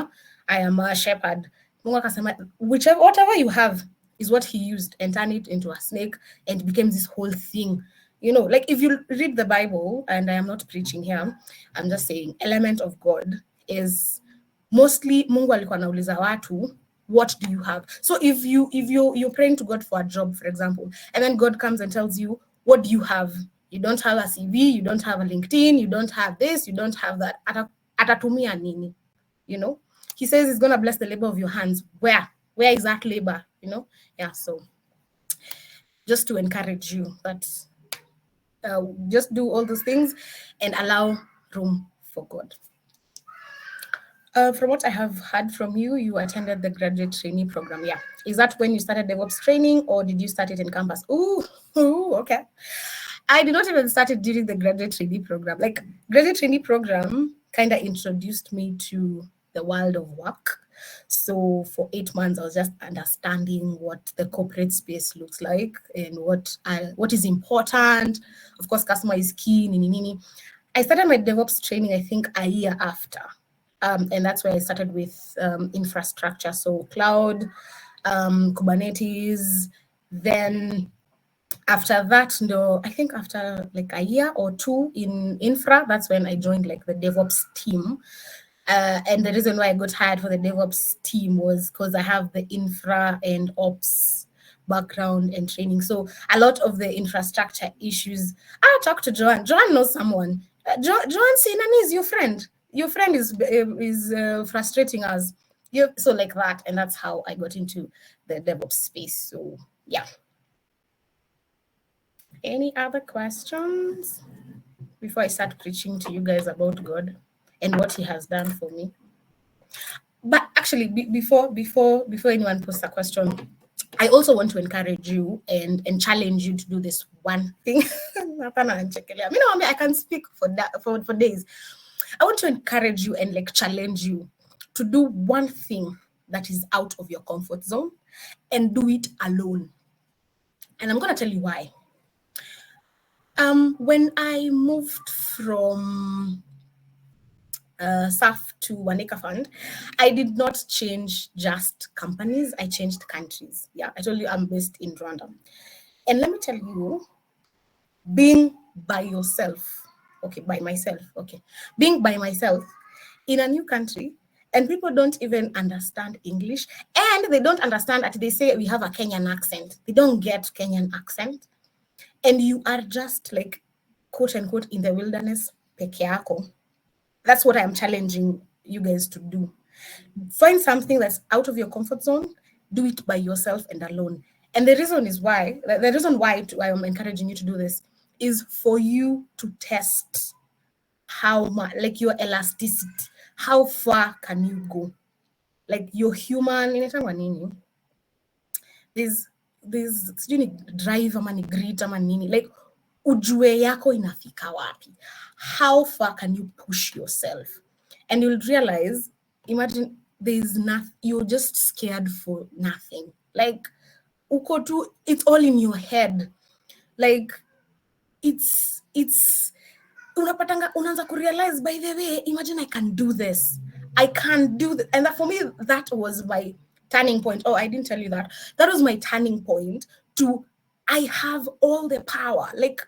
a shepherd. Mungu akasema, whatever you have is what he used, and turned it into a snake, and it became this whole thing. You know, like if you read the Bible, and I am not preaching here, I'm just saying, element of God is mostly Mungu alikuwa anauliza watu, what do you have? So if you're praying to God for a job, for example, and then God comes and tells you, what do you have? You don't have a CV, you don't have a LinkedIn, you don't have this, you don't have that. Atatumia nini? You know, he says he's going to bless the labor of your hands. Where is that labor? You know? Yeah, so just to encourage you that just do all those things and allow room for God. From what I have heard from you, you attended the graduate trainee program. Yeah. Is that when you started DevOps training, or did you start it in campus? Ooh, okay. I did not even start it during the graduate trainee program. Like, graduate trainee program kind of introduced me to the world of work. So for 8 months, I was just understanding what the corporate space looks like and what is important. Of course, customer is key. Nini. I started my DevOps training, I think, a year after. And that's where I started with infrastructure. So cloud, Kubernetes. Then after that, I think after like a year or 2 in infra, that's when I joined like the DevOps team. And the reason why I got hired for the DevOps team was because I have the infra and ops background and training. So a lot of the infrastructure issues, I'll talk to Joan. Joan knows someone. Joan Sinani is your friend. Your friend is frustrating us. So like that. And that's how I got into the DevOps space. So yeah. Any other questions before I start preaching to you guys about God and what he has done for me? But actually, before anyone posts a question, I also want to encourage you and challenge you to do this one thing. I can speak for days. I want to encourage you and like challenge you to do one thing that is out of your comfort zone and do it alone. And I'm going to tell you why. When I moved from SAF to Waneka Fund, I did not change just companies, I changed countries. Yeah, I told you I'm based in Rwanda. And let me tell you, being by yourself, okay, by myself, okay, being by myself in a new country, and people don't even understand English, and they don't understand that they say we have a Kenyan accent. They don't get Kenyan accent. And you are just like, quote unquote, in the wilderness, peke yako. That's what I'm challenging you guys to do. Find something that's out of your comfort zone, do it by yourself and alone. And the reason why I'm encouraging you to do this is for you to test how much, like your elasticity, how far can you go? Like your human, inaitangwa nini? There's sijui ni drive ama ni grit ama nini, like ujue yako inafika wapi. How far can you push yourself? And you'll realize, imagine there's nothing, you're just scared for nothing. Like uko tu, it's all in your head. Like it's unapatanga unaanza kurealize, by the way, imagine I can do this. I can do this. And that, for me, that was my turning point. Oh, I didn't tell you that. That was my turning point to, I have all the power. Like,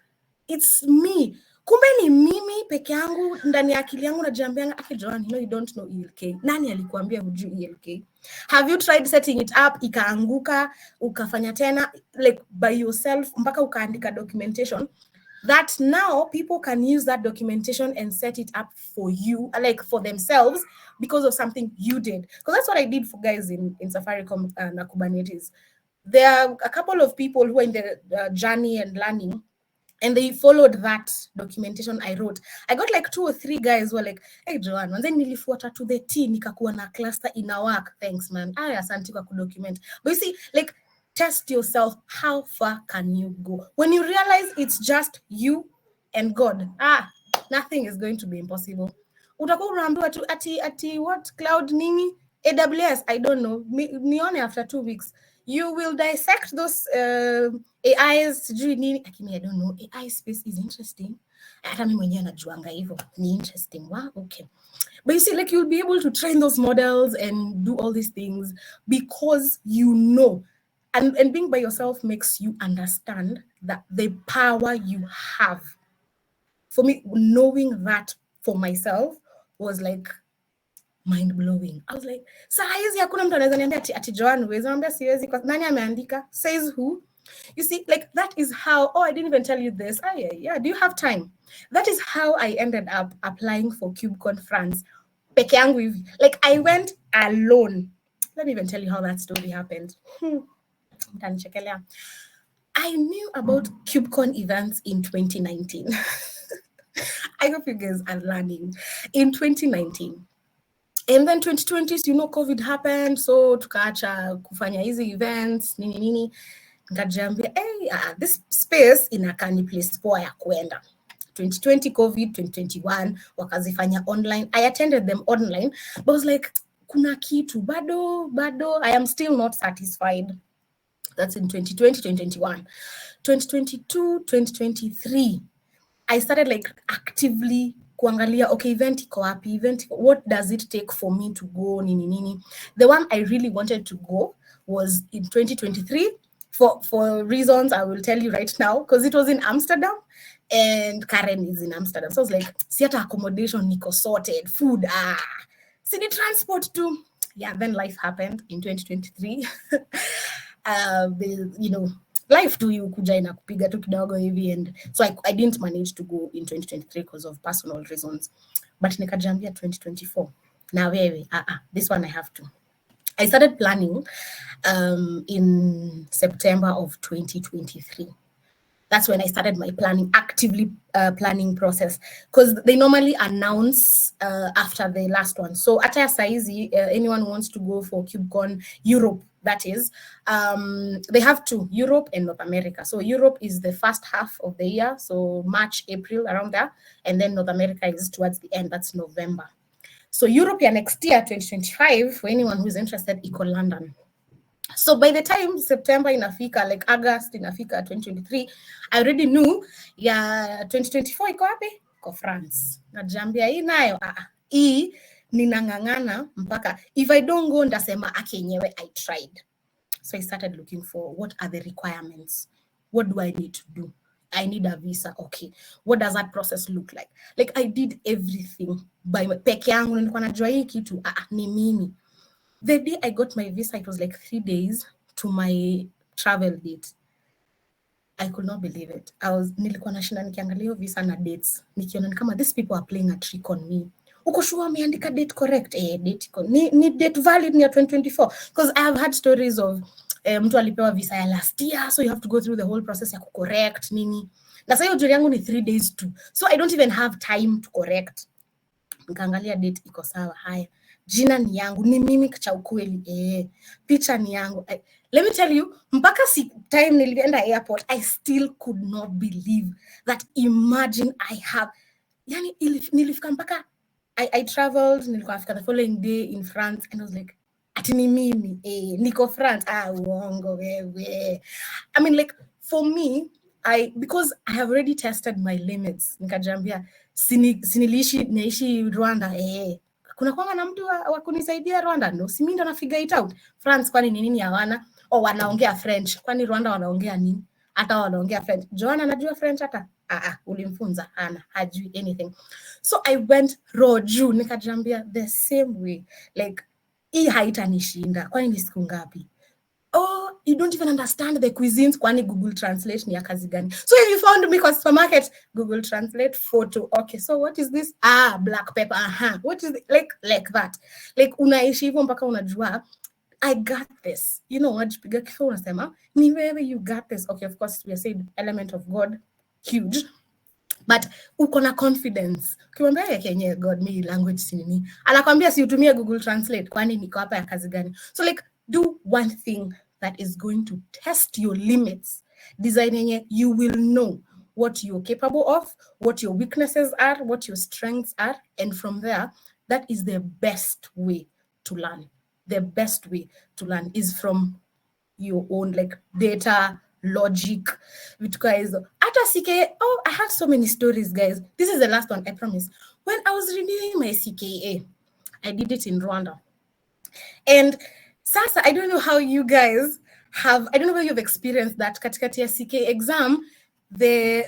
it's me. Kumbe ni mimi peke yangu ndani ya akili yangu najiambianga, okay, Joan, you don't know ELK. Nani alikuambia hujui ELK? Have you tried setting it up, ikaanguka, ukafanya tena, like by yourself, mpaka ukaandika documentation, that now people can use that documentation and set it up for you, like for themselves, because of something you did. Because that's what I did for guys in Safaricom and Kubernetes. There are a couple of people who are in the journey and learning, and they followed that documentation I wrote. I got like 2 or 3 guys who were like, hey, Joan, and then nilifuata to the T, nikakuwa na cluster ina work. Thanks, man. Asante kwa kudocument. But you see, like, test yourself. How far can you go? When you realize it's just you and God, nothing is going to be impossible. Utakuwa unaambiwa tu ati what cloud nini? AWS, I don't know. Nione after 2 weeks. You will dissect those AIs. I don't know. AI space is interesting. Hata mimi mwenyewe najuanga hivyo. Ni interesting. Wow, okay. But you see, like, you'll be able to train those models and do all these things because you know. And being by yourself makes you understand that the power you have. For me, knowing that for myself was like mind-blowing. I was like, saa hizi hakuna mtu anaweza niambia ati Joan huwezi. Naambia siwezi kwa nani ameandika? Says who? You see, like, that is how, I didn't even tell you this. Yeah, do you have time? That is how I ended up applying for KubeCon France. Peke yangu hivi. Like, I went alone. Let me even tell you how that story happened. I knew about KubeCon events in 2019. I hope you guys are learning. In 2019. And then 2020, COVID happened, so tukaacha kufanya hizi events, nini. Nikajiambia, hey, this space inakaa ni place poa ya kuenda. 2020 COVID, 2021, wakazifanya online. I attended them online, but I was like, kuna kitu, bado, I am still not satisfied. That's in 2020, 2021. 2022, 2023, I started like actively kuangalia, okay, event iko wapi, what does it take for me to go, nini. The one I really wanted to go was in 2023 for reasons I will tell you right now, because it was in Amsterdam and Karen is in Amsterdam. So I was like, si hata accommodation niko sorted, food, city transport too. Yeah, then life happened in 2023. Life tu kuja inakupiga tu kidogo hivi, and so I didn't manage to go in 2023 because of personal reasons, but nikajambia 2024 na wewe this one I have to. I started planning in September of 2023. That's when I started my actively planning process, because they normally announce after the last one. So at saizi, anyone who wants to go for KubeCon Europe, that is, they have 2, Europe and North America. So Europe is the first half of the year, so March, April, around there, and then North America is towards the end, that's November. So Europe next year, 2025, for anyone who's interested, Eco London. So by the time September inafika, like August inafika 2023, I already knew ya 2024 iko wapi? Iko France. Najambia hii nayo hii ninang'ang'ana mpaka if I don't go ndasema akenyewe I tried. So I started looking for what are the requirements? What do I need to do? I need a visa. Okay. What does that process look like? Like I did everything by peke yangu, nilikuwa najua hii kitu ni mimi. The day I got my visa, it was like 3 days to my travel date. I could not believe it. Nilikuwa nashinda nikiangalia visa na dates. Nikiona ni kama these people are playing a trick on me. Uko sure ameandika date correct? Date ni date valid ni 2024. Because I have had stories of mtu alipewa visa ya last year, so you have to go through the whole process ya kucorrect nini. Na sasa hiyo juri yangu ni 3 days too. So I don't even have time to correct. Nikaangalia date iko sawa. Haya. Jina ni yangu, ni mimi cha ukweli. Picha ni yangu. Let me tell you, mpaka time nilienda airport, I still could not believe that. Imagine I have, yani nilifika mpaka, I traveled, nilikuwa Africa the following day in France, and I was like, ati ni mimi, niko France, uongo wewe. I mean, like, for me, because I have already tested my limits, nikajambia, sinilishi, naishi Rwanda, kuna kwanga na mtu wa kunisaidia Rwanda? No, si mimi ndo na figure it out. France kwani ni nini hawana? Wanaongea French. Kwani Rwanda wanaongea nini? Hata wanaongea French. Joan anajua French hata? Ulimfunza? Hajui anything. So I went raw juu, nikajambia the same way. Like, hii haitanishinda. Kwani ni siku ngapi? You don't even understand the cuisines. Kwani Google Translate ni ya kazi gani? So if you found me kwa supermarket, Google Translate photo. Okay, so what is this? Black pepper. What is it? Like that. Like unaishi hivyo mpaka unajua, I got this. You know, unajipiga kifua unasema, ni wewe, you got this. Okay, of course, we are saying element of God, huge. But uko na confidence. Ukimwambia ya Kenya, God, me language sinini. Anakwambia si utumie Google Translate. Kwani niko hapa ya kazi gani? So like, do one thing that is going to test your limits. Designing, you will know what you're capable of, what your weaknesses are, what your strengths are. And from there, that is the best way to learn. The best way to learn is from your own, like, data, logic. Which guys, after CKA, I have so many stories, guys. This is the last one, I promise. When I was renewing my CKA, I did it in Rwanda. And Sasa, I don't know how you guys have, I don't know whether you've experienced that katikati ya CK exam, the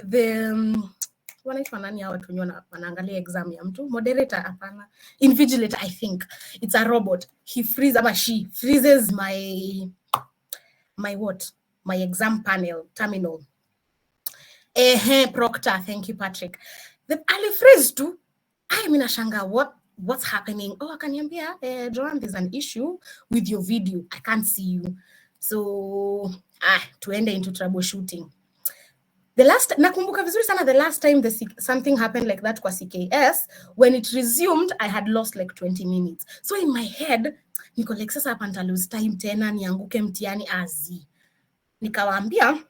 wanaitwa nani hao watu wenye wanaangalia exam ya mtu? Moderator hapana. Invigilator, I think. It's a robot. He freezes, ama she freezes my what? My exam panel, terminal. Proctor, thank you, Patrick. The ali freeze too. I mean, ashanga, what's happening? Akaniambia, Joan, there's an issue with your video. I can't see you. So, tuende into troubleshooting. Nakumbuka vizuri sana, the last time something happened like that kwa CKS, when it resumed, I had lost like 20 minutes. So in my head, niko like, sasa hapa nita lose time tena, nianguke mtihani azi. Nikawaambia,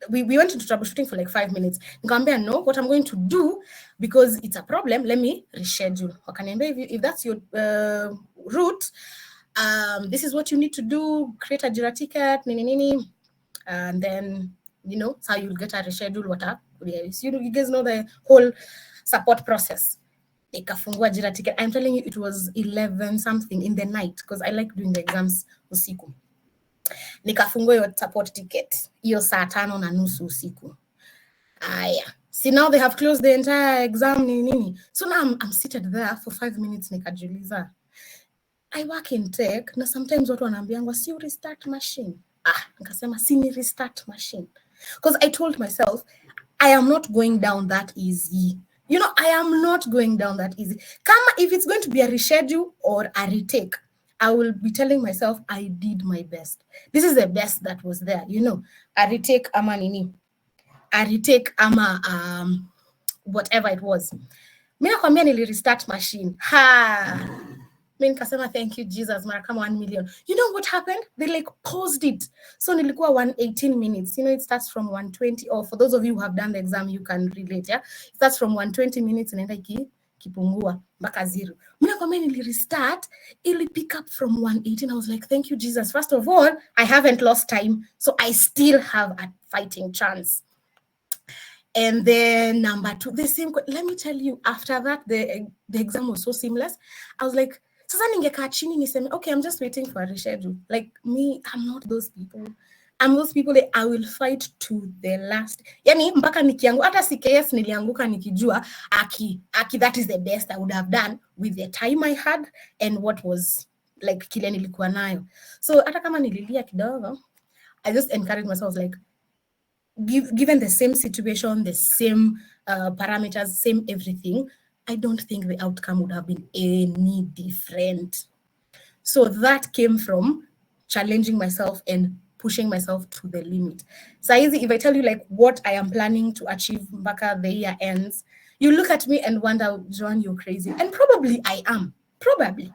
we went into troubleshooting for like 5 minutes. Nikamwambia, no, what I'm going to do, because it's a problem, let me reschedule. Wakaniambia, if that's your route, this is what you need to do, create a Jira ticket, nini, and then, you know, it's how you'll get a reschedule, you guys know the whole support process. Nikafungua Jira ticket. I'm telling you, it was 11 something in the night, because I like doing the exams usiku. Nikafungua your support ticket hiyo saa 5:30 usiku. See, now they have closed the entire exam nini. So now I'm seated there for 5 minutes nikajiuliza. I work in tech, na sometimes watu wanaambiangwa si restart machine. Nikasema si ni restart machine. Because I told myself, I am not going down that easy. You know, I am not going down that easy. If it's going to be a reschedule or a retake, I will be telling myself I did my best. This is the best that was there, you know. A retake ama nini. A retake ama whatever it was. Mimi nakwambia nili restart machine. Mimi nikasema thank you Jesus, mara kama 1 million. You know what happened? They like paused it. So nilikuwa 118 minutes. You know, it starts from 120, or for those of you who have done the exam, you can relate, yeah? It starts from 120 minutes and kipungua mpaka 0. Mnakwambia nili restart, ili pick up from 118. I was like, thank you Jesus. First of all, I haven't lost time, so I still have a fighting chance. And then number 2, the same. Let me tell you, after that, the exam was so seamless. I was like, sasa ningekaa chini niseme, okay, I'm just waiting for a reschedule. Like me, I'm not those people. I'm those people that I will fight to the last. Yani mpaka nikianguka, hata CKS nilianguka nikijua aki that is the best I would have done with the time I had and what was like kile nilikuwa nayo. So hata kama nililia kidogo, I just encouraged myself like, given the same situation, the same parameters, same everything, I don't think the outcome would have been any different. So that came from challenging myself and pushing myself to the limit. So easy, if I tell you like what I am planning to achieve mpaka the year ends, you look at me and wonder, Joan, you're crazy. And probably I am. Probably.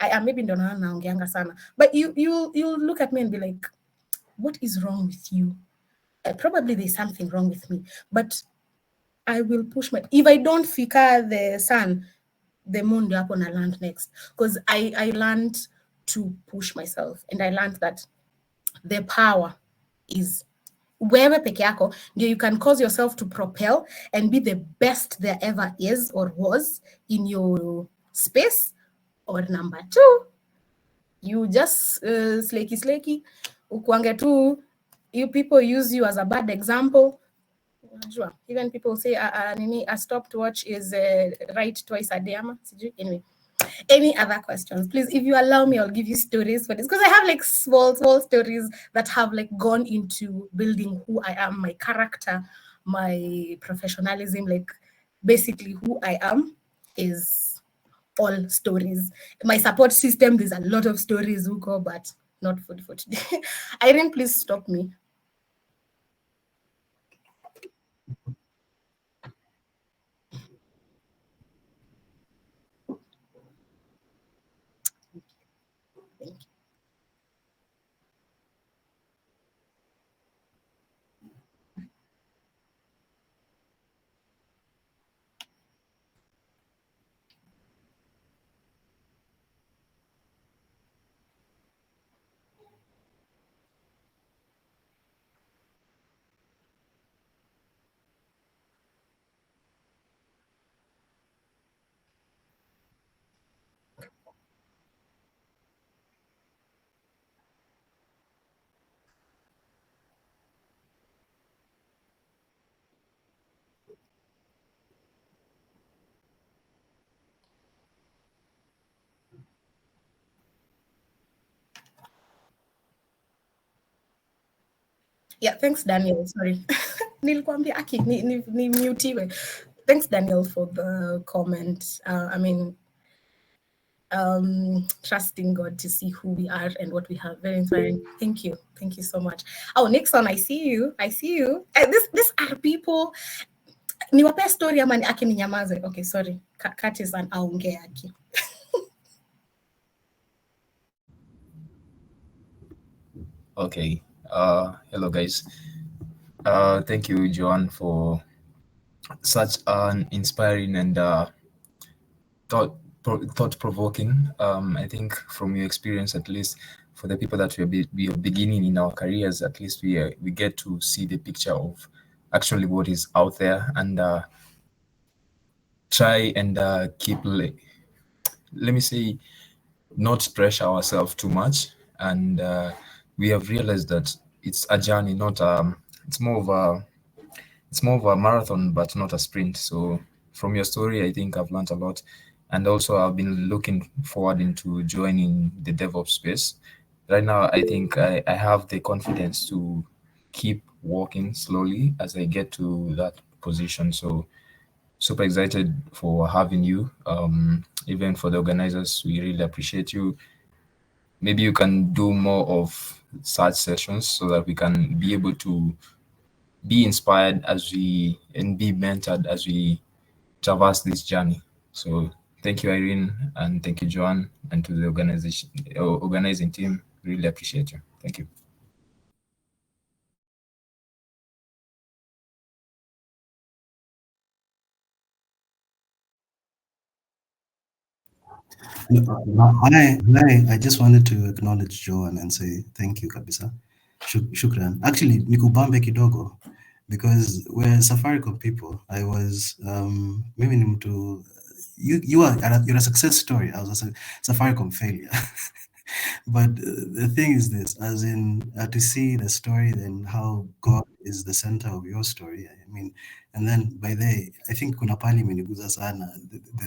I am. Maybe ndo naongeanga sana. But you look at me and be like, what is wrong with you? Probably there's something wrong with me, but I will push my. If I don't fika the sun, the moon ndio hapo na land next, because I learned to push myself, and I learned that the power is wewe peke yako ndio you can cause yourself to propel and be the best there ever is or was in your space. Or number 2, you just slakey ukuange tu. You people use you as a bad example. Even people say a stopwatch is right twice a day. Anyway, any other questions? Please, if you allow me, I'll give you stories for this, because I have like small stories that have like gone into building who I am, my character, my professionalism. Like basically who I am is all stories. My support system, there's a lot of stories, Uko, but not food for today. Irene, please stop me. Thank you. Yeah, thanks, Daniel. Sorry. Nilikwambia Aki, ni mutiwe. Thanks, Daniel, for the comment. I mean, trusting God to see who we are and what we have. Very inspiring. Thank you. Thank you so much. Oh, Nixon, I see you. These are people. Niwape story ama ni Aki ninyamaze? Okay, sorry. Curtis and aongee Aki. Okay. Hello, guys. Thank you, Joan, for such an inspiring and thought-provoking. I think from your experience, at least for the people that we are beginning in our careers, at least we get to see the picture of actually what is out there and try and keep, let me say, not pressure ourselves too much. And we have realized that it's a journey, not it's more of a marathon, but not a sprint. So from your story, I think I've learned a lot. And also I've been looking forward into joining the DevOps space. Right now, I think I have the confidence to keep walking slowly as I get to that position. So super excited for having you. Even for the organizers, we really appreciate you. Maybe you can do more of such sessions so that we can be able to be inspired and be mentored as we traverse this journey. So thank you, Irene, and thank you, Joan, and to the organizing team. Really appreciate you. Thank you. I just wanted to acknowledge Joan and say thank you kabisa. Shukran. Actually, nikubambe kidogo because we're Safaricom people. I was mimi ni mtu you're a success story. I was a Safaricom failure. But the thing is this, as in to see the story, then how God is the center of your story. I mean, and then by the, I think kuna pali imeniguza sana,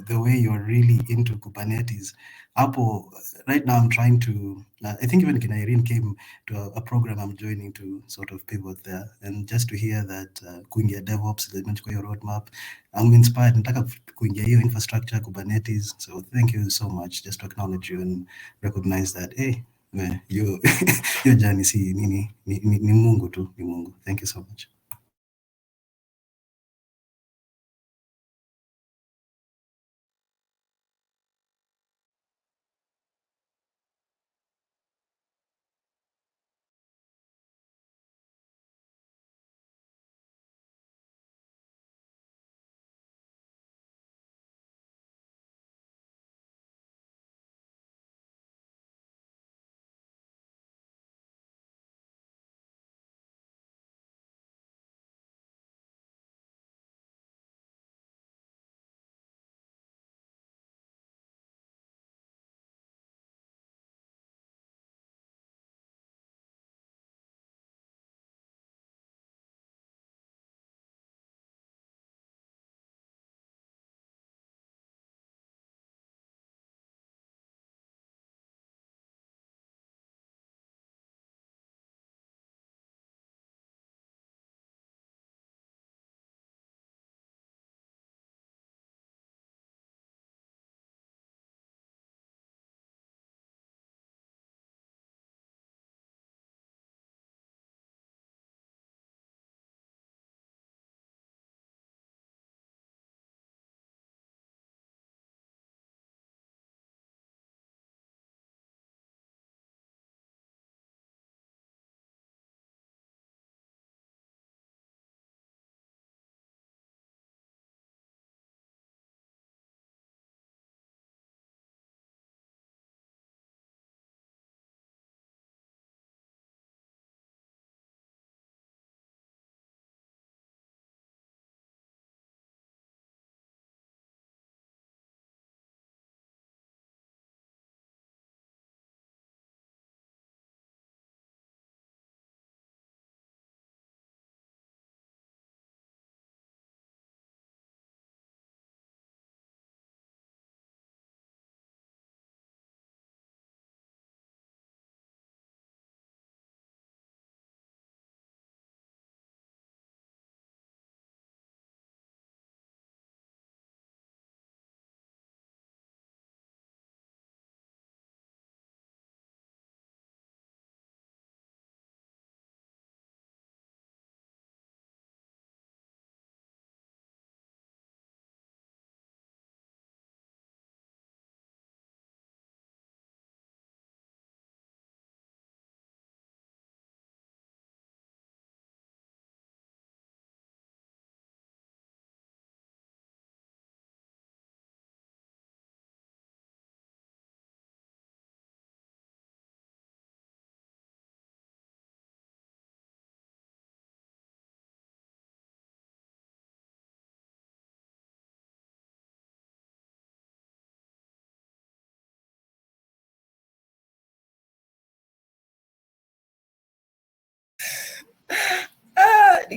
the way you're really into Kubernetes. Apo, right now I'm trying to, I think even Irene came to a program I'm joining to sort of pivot there. And just to hear that kuingia DevOps, imechukua your roadmap, I'm inspired. Nataka kuingia hiyo infrastructure, Kubernetes. So thank you so much. Just to acknowledge you and recognize that, hey, you, your journey, see, ni Mungu tu, ni Mungu. Thank you so much.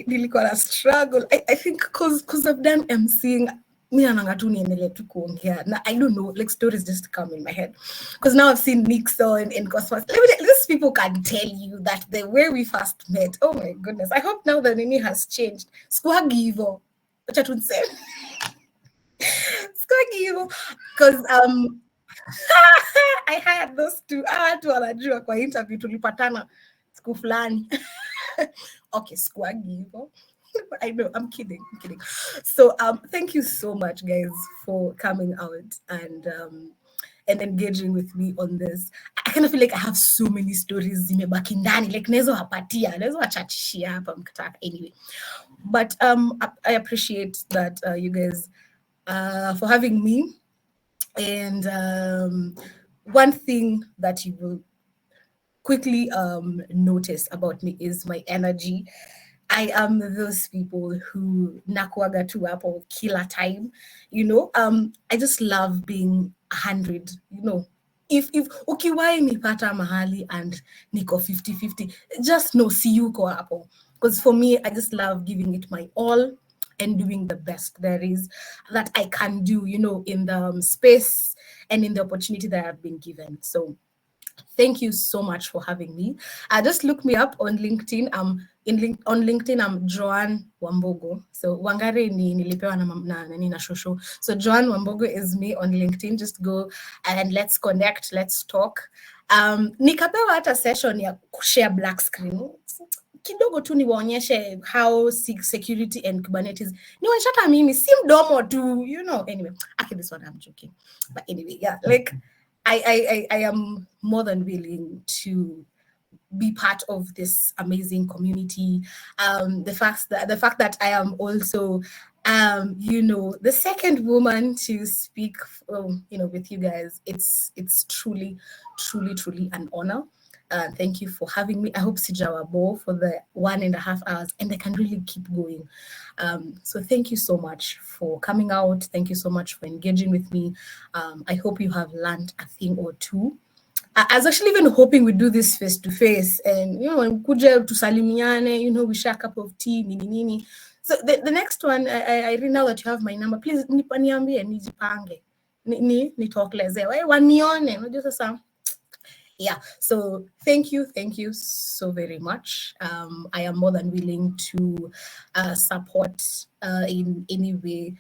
Nilikuwa na struggle. I think because I've done emceeing, mi ananga tu niendelee tu kuongea. Na I don't know, like stories just come in my head. Because now I've seen Nixon and Cosmos. These people can tell you that the way we first met, oh my goodness. I hope now the nini has changed. Squaggy Evo. Wacha tu niseme. Squaggy Evo. Because I had those two. Watu wanajua kwa interview tulipatana siku fulani. Okay, Squaggy Evo. I know, I'm kidding. So thank you so much, guys, for coming out and engaging with me on this. I kind of feel like I have so many stories zimebaki ndani, like nazo hapatia, nazo wachachishia hapa mkitaka anyway. But I appreciate that you guys for having me. And one thing that you will quickly notice about me is my energy. I am those people who nakuaga tu hapo kila time, I just love being 100, If ukiwahi nipata mahali and niko 50-50, just know siyuko hapo. Because for me, I just love giving it my all and doing the best there is that I can do, in the space and in the opportunity that I've been given. So thank you so much for having me. Just look me up on LinkedIn. On LinkedIn, I'm Joan Wambugu. So Wangari ni nilipewa na shosho. So Joan Wambugu is me on LinkedIn. Just go and let's connect, let's talk. Nikapewa hata session ya kushare black screen. Kidogo tu niwaonyeshe how security and Kubernetes. Niwaonyeshe hata mimi si mdomo tu, Anyway, actually this one I'm joking. But anyway, yeah, like I am more than willing to be part of this amazing community. The fact that I am also, the second woman to speak, with you guys, it's truly, truly, truly an honor. Thank you for having me. I hope Sijawa Bo for the 1.5 hours, and I can really keep going. So thank you so much for coming out. Thank you so much for engaging with me. I hope you have learned a thing or two. I was actually even hoping we do this face to face, and kuja tusalimiane, we share a cup of tea, nini. So the next one, I really know that you have my number. Please niambie nijipange, nitokeleze, wanione, unajua sasa. Yeah, so thank you so very much. I am more than willing to support in any way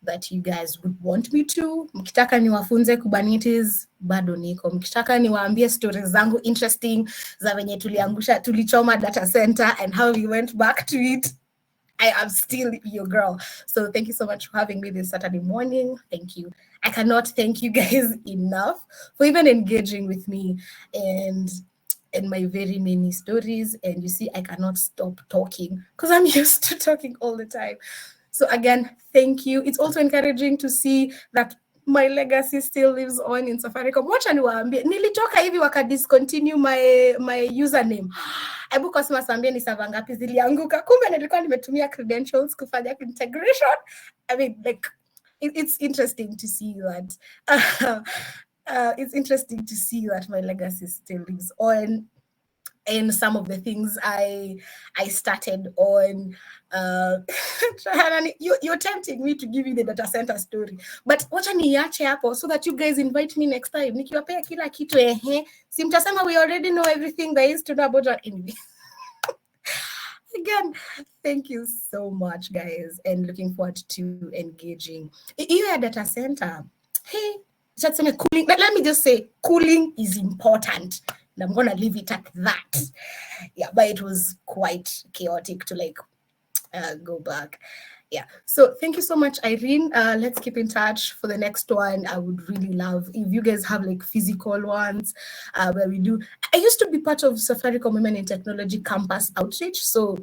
that you guys would want me to. Mkitaka niwafunze Kubernetes, bado niko. Mkitaka niwaambie stories zangu interesting za venye tulichoma data center and how we went back to it, I am still your girl. So thank you so much for having me this Saturday morning. Thank you. I cannot thank you guys enough for even engaging with me and my very many stories. And you see, I cannot stop talking because I'm used to talking all the time. So again, thank you. It's also encouraging to see that my legacy still lives on in Safaricom. Wacha niwaambie, nilitoka hivi waka discontinue my username. Hebu kwa sambia ni server ngapi zilianguka. Kumbe nilikuwa nimetumia credentials kufanya integration. I mean, like, it's interesting to see that. It's interesting to see that my legacy still lives on. And some of the things I started on, you're tempting me to give you the data center story, but wacha niache hapo so that you guys invite me next time. Nikiwapea kila kitu si mtasema we already know everything there is to know about that anyway. Again, thank you so much, guys, and looking forward to engaging. Your data center, hey, cooling. Let me just say, cooling is important. And I'm going to leave it at that. Yeah, but it was quite chaotic to go back. Yeah, so thank you so much, Irene. Let's keep in touch for the next one. I would really love if you guys have physical ones where we do. I used to be part of Safaricom Women in Technology campus outreach. So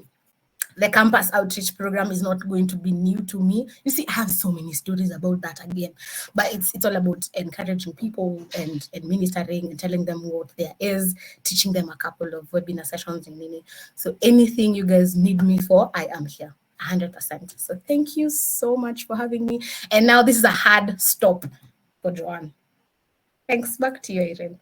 the campus outreach program is not going to be new to me. You see, I have so many stories about that again, but it's all about encouraging people and ministering and telling them what there is, teaching them a couple of webinar sessions and many. So anything you guys need me for, I am here 100%. So thank you so much for having me. And now this is a hard stop for Joan. Thanks. Back to you, Irene.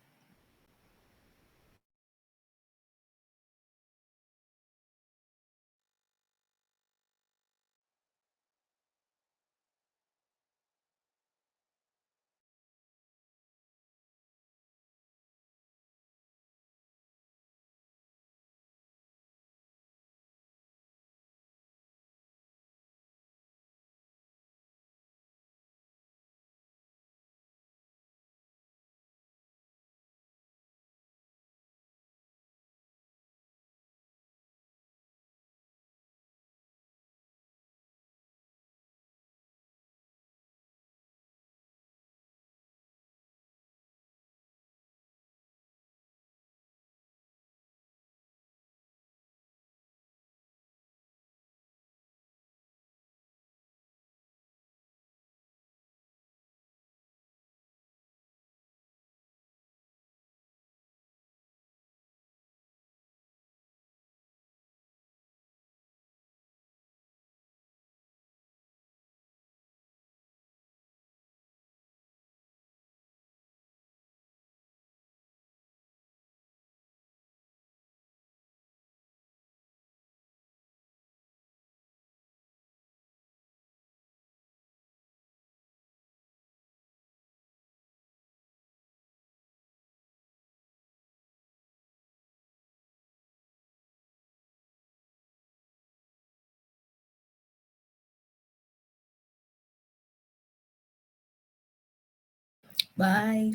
Bye.